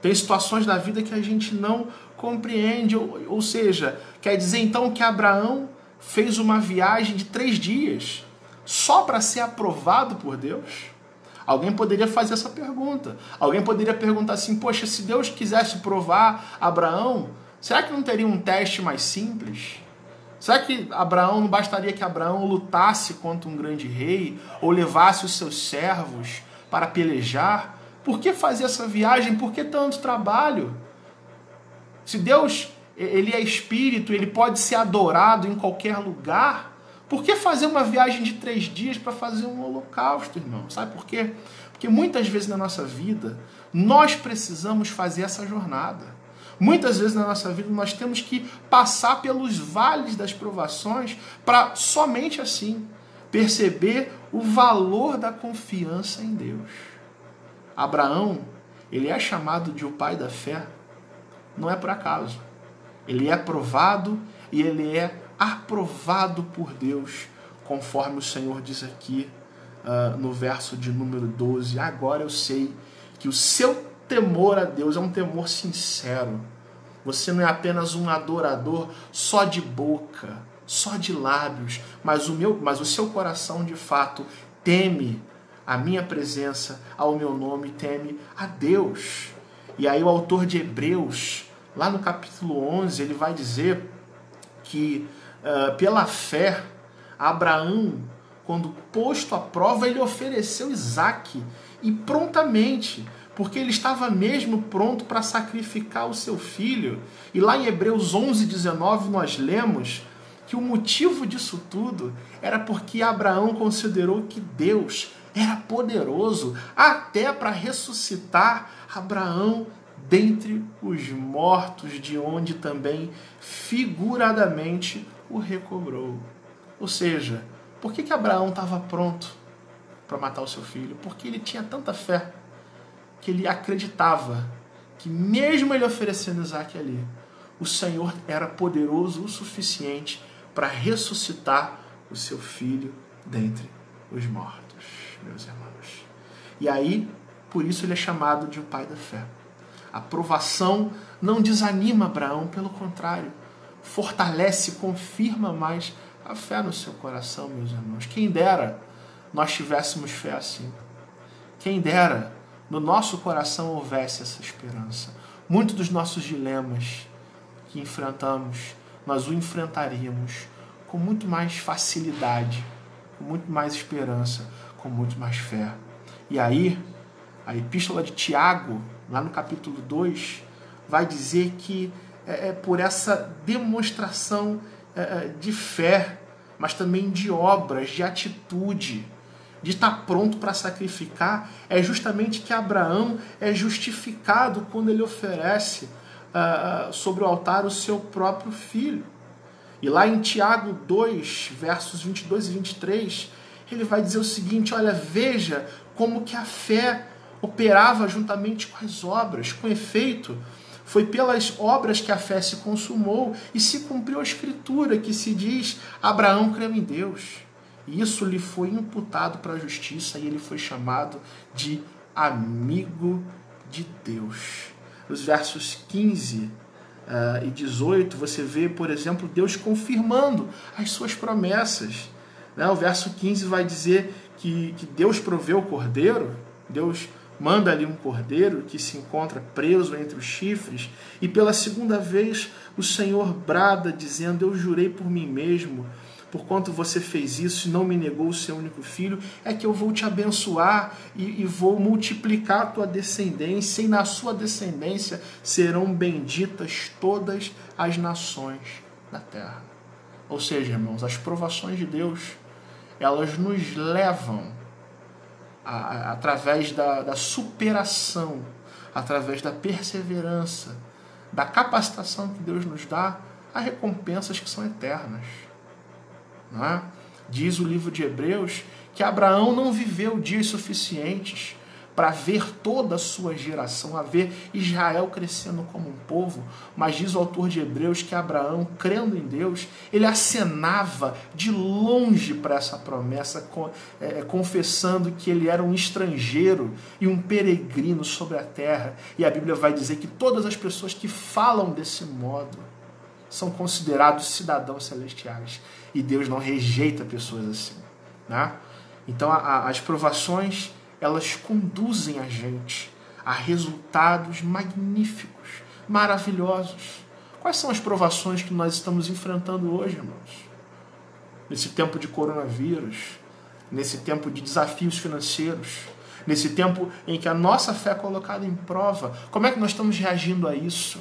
Tem situações na vida que a gente não compreende, ou seja, quer dizer então que Abraão fez uma viagem de 3 dias só para ser aprovado por Deus? Alguém poderia fazer essa pergunta. Alguém poderia perguntar assim: poxa, se Deus quisesse provar Abraão, será que não teria um teste mais simples? Será que não bastaria que Abraão lutasse contra um grande rei ou levasse os seus servos para pelejar? Por que fazer essa viagem? Por que tanto trabalho? Se Deus, ele é espírito, ele pode ser adorado em qualquer lugar, por que fazer uma viagem de 3 dias para fazer um holocausto, irmão? Sabe por quê? Porque muitas vezes na nossa vida, nós precisamos fazer essa jornada. Muitas vezes na nossa vida, nós temos que passar pelos vales das provações para somente assim perceber o valor da confiança em Deus. Abraão, ele é chamado de o pai da fé, não é por acaso. Ele é provado e ele é aprovado por Deus, conforme o Senhor diz aqui no verso de número 12. Agora eu sei que o seu temor a Deus é um temor sincero. Você não é apenas um adorador só de boca, só de lábios, mas o seu coração de fato teme a minha presença, ao meu nome, teme a Deus. E aí o autor de Hebreus, lá no capítulo 11, ele vai dizer que pela fé, Abraão, quando posto à prova, ele ofereceu Isaque, e prontamente, porque ele estava mesmo pronto para sacrificar o seu filho. E lá em Hebreus 11, 19, nós lemos que o motivo disso tudo era porque Abraão considerou que Deus era poderoso até para ressuscitar Abraão dentre os mortos, de onde também figuradamente o recobrou. Ou seja, por que Abraão estava pronto para matar o seu filho? Porque ele tinha tanta fé que ele acreditava que mesmo ele oferecendo Isaque ali, o Senhor era poderoso o suficiente para ressuscitar o seu filho dentre os mortos, meus irmãos. E aí, por isso ele é chamado de o pai da fé. A provação não desanima Abraão, pelo contrário, fortalece, confirma mais a fé no seu coração, meus irmãos. Quem dera nós tivéssemos fé assim. Quem dera no nosso coração houvesse essa esperança. Muitos dos nossos dilemas que enfrentamos, nós o enfrentaríamos com muito mais facilidade, com muito mais esperança, com muito mais fé. E aí, a epístola de Tiago, lá no capítulo 2, vai dizer que por essa demonstração de fé, mas também de obras, de atitude, de estar pronto para sacrificar. É justamente que Abraão é justificado quando ele oferece sobre o altar o seu próprio filho. E lá em Tiago 2, versos 22 e 23, ele vai dizer o seguinte: olha, veja como que a fé operava juntamente com as obras. Com efeito, foi pelas obras que a fé se consumou e se cumpriu a escritura que se diz: Abraão creu em Deus. E isso lhe foi imputado para a justiça e ele foi chamado de amigo de Deus. Nos versos 15 e 18, você vê, por exemplo, Deus confirmando as suas promessas. O verso 15 vai dizer que Deus proveu o cordeiro, Deus manda ali um cordeiro que se encontra preso entre os chifres, e pela segunda vez o Senhor brada, dizendo: eu jurei por mim mesmo, porquanto você fez isso e não me negou o seu único filho, é que eu vou te abençoar e vou multiplicar a tua descendência, e na sua descendência serão benditas todas as nações da terra. Ou seja, irmãos, as provações de Deus, elas nos levam, através da superação, através da perseverança, da capacitação que Deus nos dá, a recompensas que são eternas. Não é? Diz o livro de Hebreus que Abraão não viveu dias suficientes para ver toda a sua geração, a ver Israel crescendo como um povo, mas diz o autor de Hebreus que Abraão, crendo em Deus, ele acenava de longe para essa promessa, confessando que ele era um estrangeiro e um peregrino sobre a terra. E a Bíblia vai dizer que todas as pessoas que falam desse modo são considerados cidadãos celestiais. E Deus não rejeita pessoas assim. Né? Então as provações, elas conduzem a gente a resultados magníficos, maravilhosos. Quais são as provações que nós estamos enfrentando hoje, irmãos? Nesse tempo de coronavírus, nesse tempo de desafios financeiros, nesse tempo em que a nossa fé é colocada em prova, como é que nós estamos reagindo a isso?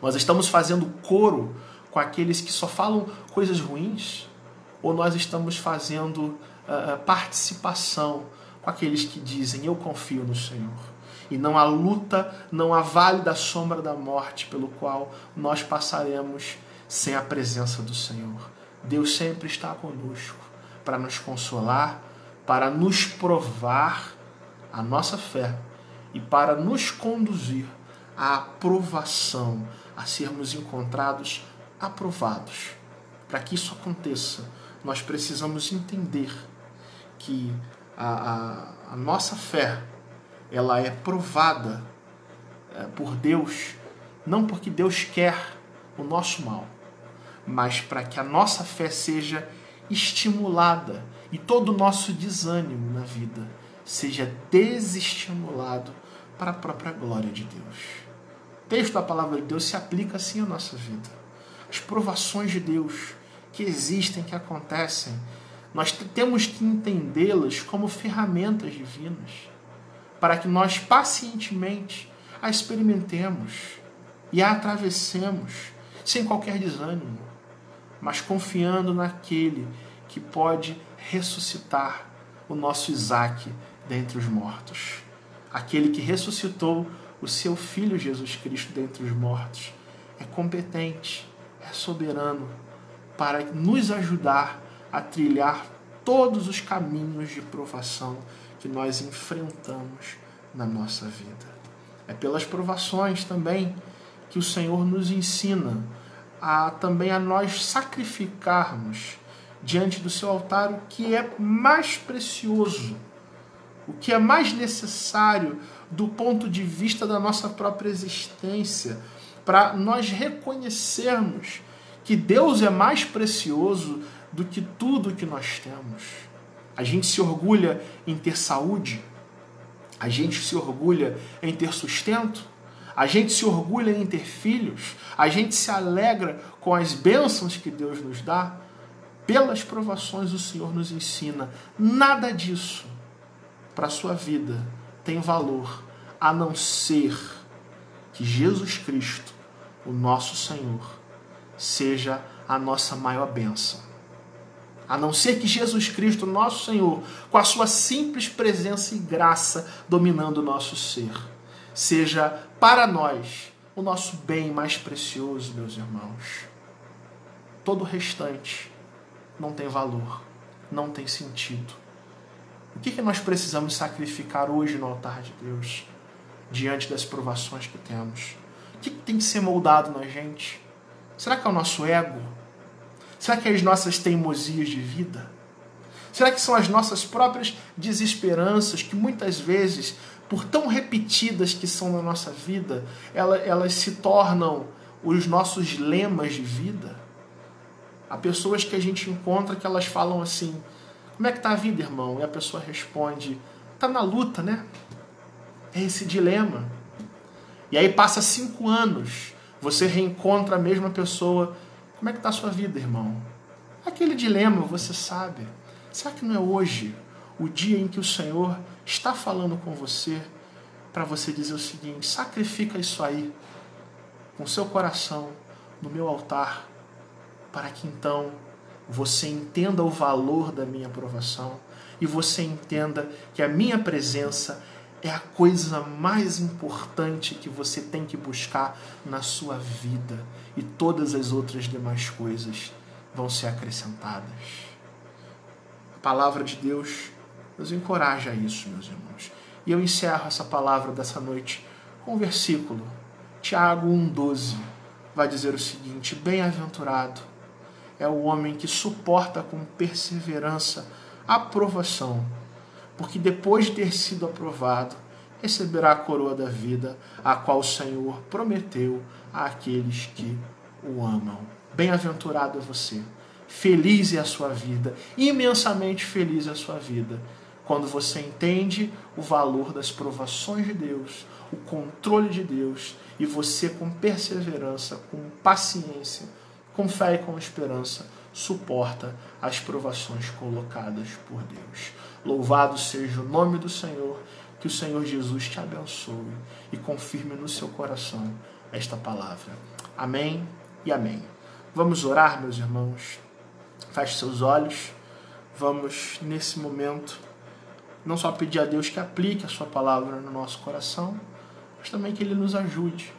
Nós estamos fazendo coro com aqueles que só falam coisas ruins? Ou nós estamos fazendo participação com aqueles que dizem: eu confio no Senhor? E não há luta, não há vale da sombra da morte pelo qual nós passaremos sem a presença do Senhor. Deus sempre está conosco para nos consolar, para nos provar a nossa fé e para nos conduzir à aprovação, a sermos encontrados aprovados. Para que isso aconteça, nós precisamos entender que a nossa fé, ela é provada por Deus, não porque Deus quer o nosso mal, mas para que a nossa fé seja estimulada e todo o nosso desânimo na vida seja desestimulado para a própria glória de Deus. O texto da palavra de Deus se aplica assim à nossa vida. As provações de Deus que existem, que acontecem, nós temos que entendê-las como ferramentas divinas, para que nós pacientemente a experimentemos e a atravessemos sem qualquer desânimo, mas confiando naquele que pode ressuscitar o nosso Isaque dentre os mortos. Aquele que ressuscitou o seu Filho Jesus Cristo dentre os mortos é competente, é soberano para nos ajudar a trilhar todos os caminhos de provação que nós enfrentamos na nossa vida. É pelas provações também que o Senhor nos ensina também a nós sacrificarmos diante do seu altar o que é mais precioso, o que é mais necessário do ponto de vista da nossa própria existência, para nós reconhecermos que Deus é mais precioso do que tudo que nós temos. A gente se orgulha em ter saúde, a gente se orgulha em ter sustento, a gente se orgulha em ter filhos, a gente se alegra com as bênçãos que Deus nos dá. Pelas provações o Senhor nos ensina: nada disso para a sua vida tem valor, a não ser que Jesus Cristo, o nosso Senhor, seja a nossa maior bênção. A não ser que Jesus Cristo, nosso Senhor, com a sua simples presença e graça dominando o nosso ser, seja para nós o nosso bem mais precioso, meus irmãos. Todo o restante não tem valor, não tem sentido. O que nós precisamos sacrificar hoje no altar de Deus, diante das provações que temos? O que tem que ser moldado na gente? Será que é o nosso ego? Será que é as nossas teimosias de vida? Será que são as nossas próprias desesperanças que muitas vezes, por tão repetidas que são na nossa vida, elas se tornam os nossos lemas de vida? Há pessoas que a gente encontra que elas falam assim: como é que está a vida, irmão? E a pessoa responde: está na luta, né? É esse dilema. E aí passa 5 anos, você reencontra a mesma pessoa: como é que está a sua vida, irmão? Aquele dilema, você sabe. Será que não é hoje o dia em que o Senhor está falando com você para você dizer o seguinte: sacrifica isso aí com seu coração no meu altar, para que então você entenda o valor da minha aprovação e você entenda que a minha presença é a coisa mais importante que você tem que buscar na sua vida, e todas as outras demais coisas vão ser acrescentadas. A palavra de Deus nos encoraja a isso, meus irmãos. E eu encerro essa palavra dessa noite com um versículo. Tiago 1,12 vai dizer o seguinte: bem-aventurado é o homem que suporta com perseverança a provação, porque depois de ter sido aprovado, receberá a coroa da vida, a qual o Senhor prometeu àqueles que o amam. Bem-aventurado é você. Feliz é a sua vida, imensamente feliz é a sua vida, quando você entende o valor das provações de Deus, o controle de Deus, e você com perseverança, com paciência, com fé e com esperança, suporta as provações colocadas por Deus. Louvado seja o nome do Senhor, que o Senhor Jesus te abençoe e confirme no seu coração esta palavra. Amém e amém. Vamos orar, meus irmãos. Feche seus olhos. Vamos, nesse momento, não só pedir a Deus que aplique a sua palavra no nosso coração, mas também que Ele nos ajude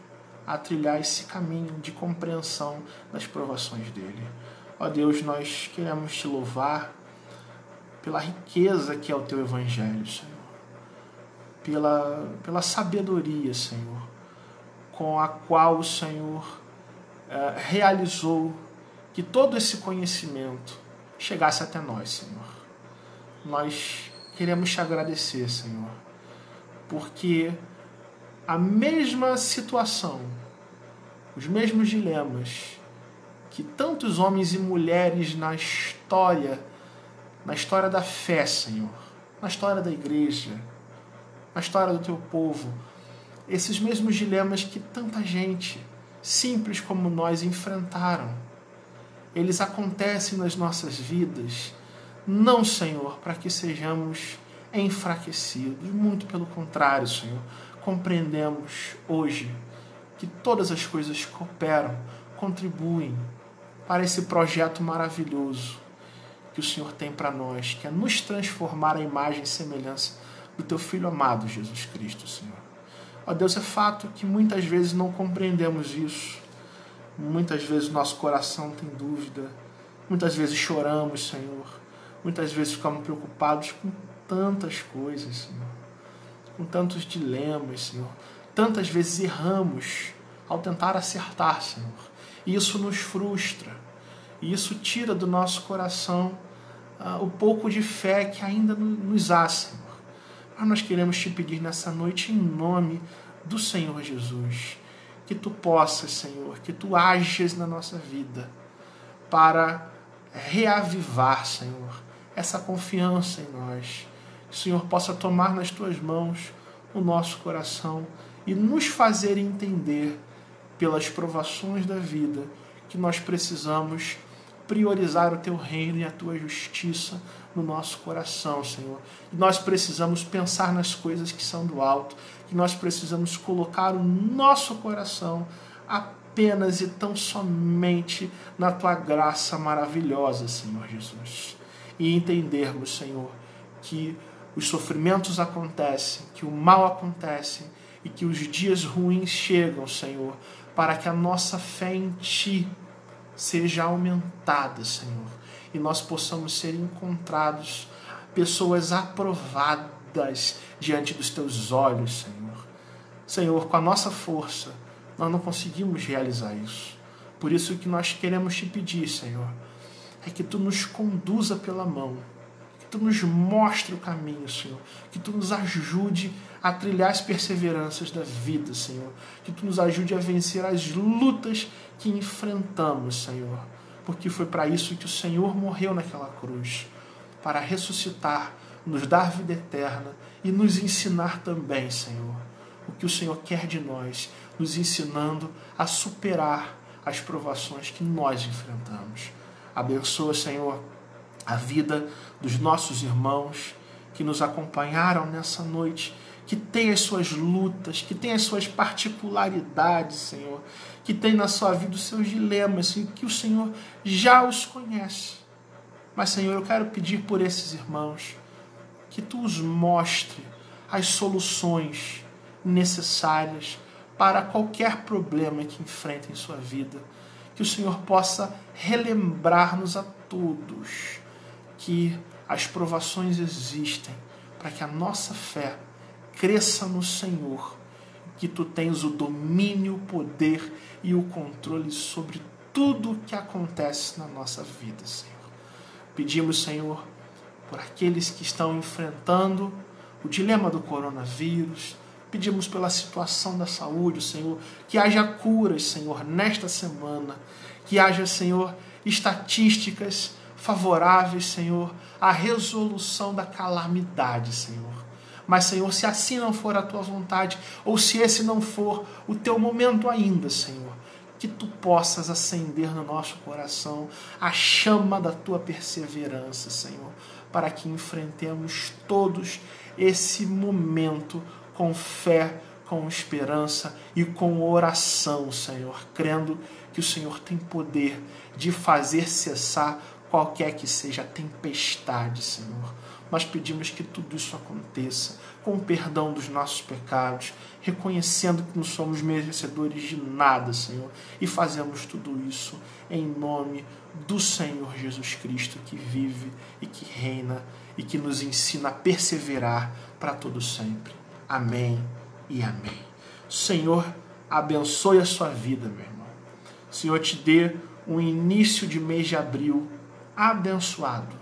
a trilhar esse caminho de compreensão das provações dele. Ó Deus, nós queremos te louvar pela riqueza que é o teu evangelho, Senhor. Pela sabedoria, Senhor, com a qual o Senhor realizou que todo esse conhecimento chegasse até nós, Senhor. Nós queremos te agradecer, Senhor, porque a mesma situação, os mesmos dilemas que tantos homens e mulheres na história da fé, Senhor, na história da igreja, na história do teu povo, esses mesmos dilemas que tanta gente, simples como nós, enfrentaram, eles acontecem nas nossas vidas, não, Senhor, para que sejamos enfraquecidos, muito pelo contrário, Senhor, compreendemos hoje que todas as coisas cooperam, contribuem para esse projeto maravilhoso que o Senhor tem para nós, que é nos transformar à imagem e semelhança do teu Filho amado, Jesus Cristo, Senhor. Ó Deus, é fato que muitas vezes não compreendemos isso, muitas vezes nosso coração tem dúvida, muitas vezes choramos, Senhor, muitas vezes ficamos preocupados com tantas coisas, Senhor, com tantos dilemas, Senhor, tantas vezes erramos ao tentar acertar, Senhor, e isso nos frustra, e isso tira do nosso coração o pouco de fé que ainda nos há, Senhor. Mas nós queremos te pedir nessa noite, em nome do Senhor Jesus, que tu possas, Senhor, que tu ages na nossa vida para reavivar, Senhor, essa confiança em nós. Que o Senhor possa tomar nas tuas mãos o nosso coração e nos fazer entender, pelas provações da vida, que nós precisamos priorizar o teu reino e a tua justiça no nosso coração, Senhor. E nós precisamos pensar nas coisas que são do alto, que nós precisamos colocar o nosso coração apenas e tão somente na tua graça maravilhosa, Senhor Jesus. e entendermos, Senhor, que os sofrimentos acontecem, que o mal acontece e que os dias ruins chegam, Senhor, para que a nossa fé em Ti seja aumentada, Senhor, e nós possamos ser encontrados pessoas aprovadas diante dos Teus olhos, Senhor. Senhor, com a nossa força, nós não conseguimos realizar isso. Por isso que nós queremos Te pedir, Senhor, é que Tu nos conduza pela mão, que Tu nos mostre o caminho, Senhor, que Tu nos ajude a trilhar as perseveranças da vida, Senhor, que Tu nos ajude a vencer as lutas que enfrentamos, Senhor, porque foi para isso que o Senhor morreu naquela cruz, para ressuscitar, nos dar vida eterna e nos ensinar também, Senhor, o que o Senhor quer de nós, nos ensinando a superar as provações que nós enfrentamos. Abençoa, Senhor, a vida dos nossos irmãos que nos acompanharam nessa noite, que tem as suas lutas, que tem as suas particularidades, Senhor, que tem na sua vida os seus dilemas, Senhor, que o Senhor já os conhece. Mas, Senhor, eu quero pedir por esses irmãos que Tu os mostre as soluções necessárias para qualquer problema que enfrentem em sua vida. Que o Senhor possa relembrar-nos a todos que as provações existem para que a nossa fé cresça no Senhor, que Tu tens o domínio, o poder e o controle sobre tudo o que acontece na nossa vida, Senhor. Pedimos, Senhor, por aqueles que estão enfrentando o dilema do coronavírus, pedimos pela situação da saúde, Senhor, que haja curas, Senhor, nesta semana, que haja, Senhor, estatísticas favoráveis, Senhor, à resolução da calamidade, Senhor. Mas, Senhor, se assim não for a Tua vontade, ou se esse não for o Teu momento ainda, Senhor, que Tu possas acender no nosso coração a chama da Tua perseverança, Senhor, para que enfrentemos todos esse momento com fé, com esperança e com oração, Senhor, crendo que o Senhor tem poder de fazer cessar qualquer que seja a tempestade, Senhor. Nós pedimos que tudo isso aconteça com o perdão dos nossos pecados, reconhecendo que não somos merecedores de nada, Senhor, e fazemos tudo isso em nome do Senhor Jesus Cristo, que vive e que reina e que nos ensina a perseverar para todo sempre. Amém e amém. O Senhor abençoe a sua vida, meu irmão. O Senhor te dê um início de mês de abril abençoado.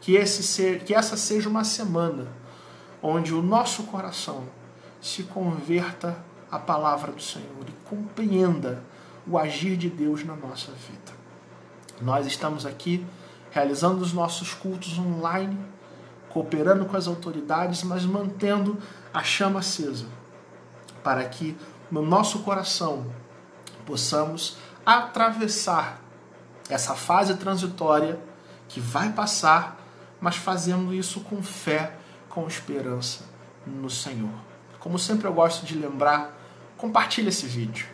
Que essa seja uma semana onde o nosso coração se converta à palavra do Senhor e compreenda o agir de Deus na nossa vida. Nós estamos aqui realizando os nossos cultos online, cooperando com as autoridades, mas mantendo a chama acesa, para que no nosso coração possamos atravessar essa fase transitória que vai passar, mas fazendo isso com fé, com esperança no Senhor. Como sempre eu gosto de lembrar, compartilhe esse vídeo,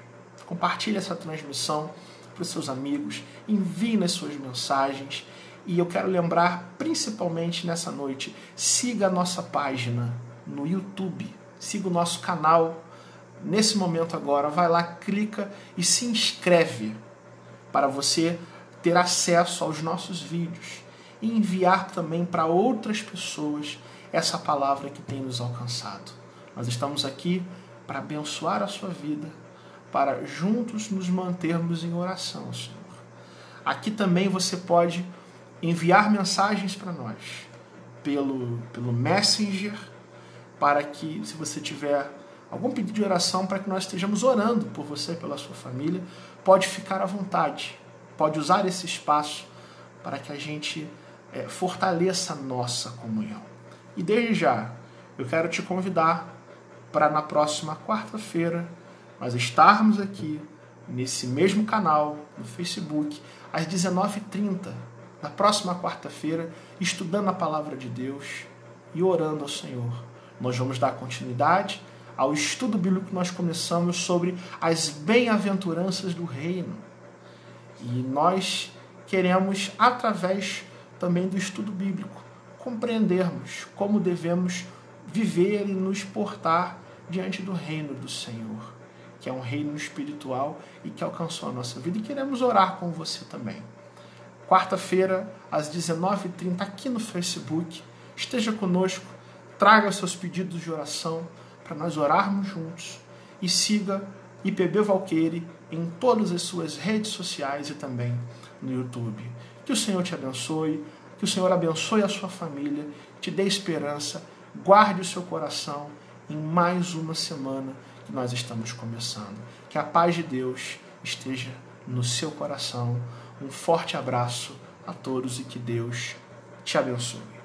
compartilhe essa transmissão para os seus amigos, envie nas suas mensagens e eu quero lembrar, principalmente nessa noite, siga a nossa página no YouTube, siga o nosso canal. Nesse momento agora, vai lá, clica e se inscreve para você ter acesso aos nossos vídeos e enviar também para outras pessoas essa palavra que tem nos alcançado. Nós estamos aqui para abençoar a sua vida, para juntos nos mantermos em oração, Senhor. Aqui também você pode enviar mensagens para nós pelo Messenger, para que, se você tiver algum pedido de oração, para que nós estejamos orando por você e pela sua família, pode ficar à vontade, pode usar esse espaço para que a gente fortaleça a nossa comunhão. E desde já, eu quero te convidar para na próxima quarta-feira nós estarmos aqui nesse mesmo canal, no Facebook, às 19h30, na próxima quarta-feira, estudando a Palavra de Deus e orando ao Senhor. Nós vamos dar continuidade ao estudo bíblico que nós começamos sobre as bem-aventuranças do reino. E nós queremos, através também do estudo bíblico, compreendermos como devemos viver e nos portar diante do reino do Senhor, que é um reino espiritual e que alcançou a nossa vida. E queremos orar com você também. Quarta-feira, às 19h30, aqui no Facebook. Esteja conosco, traga seus pedidos de oração para nós orarmos juntos. E siga IPB Valqueire em todas as suas redes sociais e também no YouTube. Que o Senhor te abençoe, que o Senhor abençoe a sua família, te dê esperança, guarde o seu coração em mais uma semana que nós estamos começando. Que a paz de Deus esteja no seu coração. Um forte abraço a todos e que Deus te abençoe.